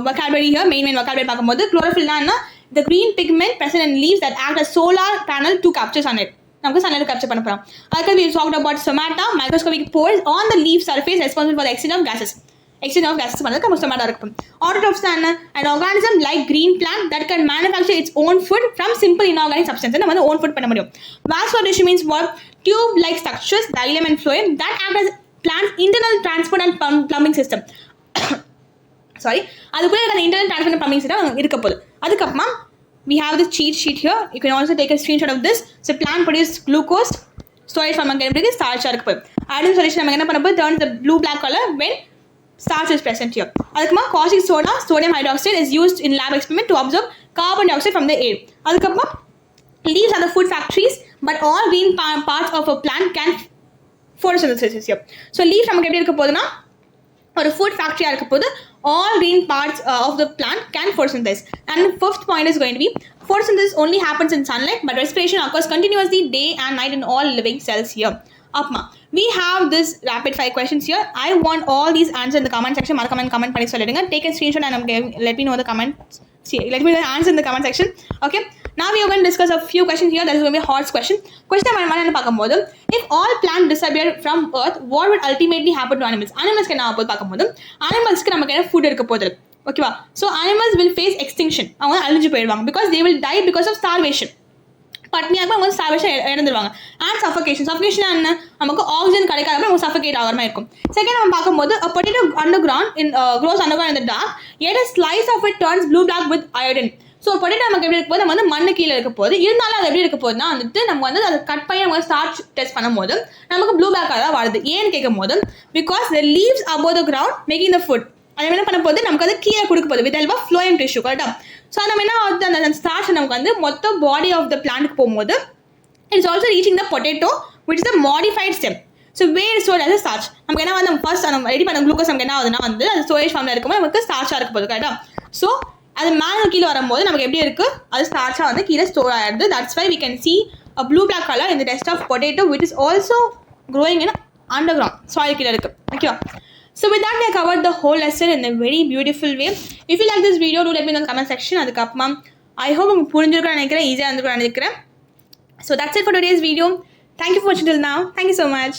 vocabulary here. main vocabulary பார்க்கும்போது chlorophyll னா the green pigment present in leaves that act as solar panel to capture sunlight. நமக்கு sunlight capture பண்ண போறோம். அதுக்கு we talked about stomata, microscopic pores on the leaf surface responsible for the exchange of gases. பண்ணதுக்கு நம்ம stomata இருக்கும். Autotrophs னா an organism like green plant that can manufacture its own food from simple inorganic substances. நம்ம வந்து own food பண்ண முடியும். Vascular tissue means what? Tube like structures, xylem and phloem that act as plant's internal transport and plumbing system. Sorry, அதுக்குள்ளே அந்த internal transfer plumbing system இருக்க போகுது. அதுக்கப்புறமா we have this cheat sheet here. You can also take a screenshot of this. So plant produce glucose, storage from a starch இருக்க போகுது. Iodine solution நம்ம என்ன பண்ண போகுது, turns the blue black color when starch is present here. அதுக்கப்புறமா caustic soda, sodium hydroxide is used in lab experiment to observe carbon dioxide from the air. அதுக்கப்புறமா leaves are the food factories, but all green parts of a plant can photosynthesis here. So leaf நமக்கு எப்படி இருக்க போகுதுன்னா ஒரு food factory இருக்க போது all green parts of the plant can photosynthesize. And fifth point is going to be photosynthesis only happens in sunlight, but respiration occurs continuously day and night in all living cells here. Apma, we have this rapid fire questions here. I want all these answers in the comment section. Comment பண்ணி சொல்லிடுங்க. Take a screenshot and let me know the comments. Let me know the answer in the comment section. Okay. Now we are going to discuss a few questions here. That is going to be a hot question. Question number 1 பார்க்கும்போது, if all plants disappear from earth, what would ultimately happen to animals? Animals என்ன ஆகும் பார்க்கும்போது, animalsக்கு நமக்கு என்ன food இருக்க போகுது, ஓகேவா? So animals will face extinction. அவங்க அழிஞ்சு போயிடுவாங்க because they will die because of starvation. பட்னியாக அவங்க starvation இறந்துருவாங்க. And suffocation என்ன, நமக்கு ஆக்சிஜன் கிடைக்காத அவங்க சஃபகேட் ஆகிற மாதிரி இருக்கும். செகண்ட் நம்ம பார்க்கும்போது a potato underground grows underground in the dark, yet a slice of it turns blue black with iodine. So potato நமக்கு எப்படி இருக்க போது, நம்ம வந்து மண்ணு கீழே இருக்க போது, இருந்தாலும் அது எப்படி இருக்க போதுன்னா வந்துட்டு நம்ம வந்து அதை கட் பண்ணி நம்ம ஸ்டார்ச் டெஸ்ட் பண்ணும்போது நமக்கு ப்ளூ பேக்காக தான் வருது. ஏன்னு கேட்கும் போது because the leaves above the ground making the food. அது என்ன பண்ண போது நமக்கு அது கீழே கொடுக்க போகுது with help of phloem tissue, கரெக்டாக? ஸோ நம்ம என்ன ஆகுது, அந்த ஸ்டார்ச் நமக்கு வந்து மொத்த பாடி ஆஃப் த பிளான்ட்க்கு போகும்போது it's also reaching the potato which is the modified stem. So வேர் ஸ்டோர் as a starch. நமக்கு என்ன வந்து ஃபர்ஸ்ட் நம்ம ரெடி பண்ண குளுக்கோஸ் நமக்கு என்ன ஆகுதுன்னா வந்து அது ஸ்டோரேஜ் ஃபார்மில் இருக்கும்போது நமக்கு ஸ்டார்ச்சாக இருக்க போகுது, கரெக்டாக? ஸோ அது மேலே கீழே வரும்போது நமக்கு எப்படி இருக்குது, அது ஸ்டார்ச்சாக வந்து கீழே ஸ்டோர் ஆகிடுது. That's why we can see a blue black color in the rest of potato which is also growing in underground soil கீழே இருக்குது, ஓகேவா? So with that I covered the whole lesson in a very beautiful way. If you like this video, do let me know in the comment section. அதுக்கப்புறமா I hope உங்களுக்கு புரிஞ்சிருக்குன்னு நினைக்கிறேன், ஈஸியாக இருந்துருக்குன்னு நினைக்கிறேன். So that's it for today's video. Thank you for watching till now. Thank you so much.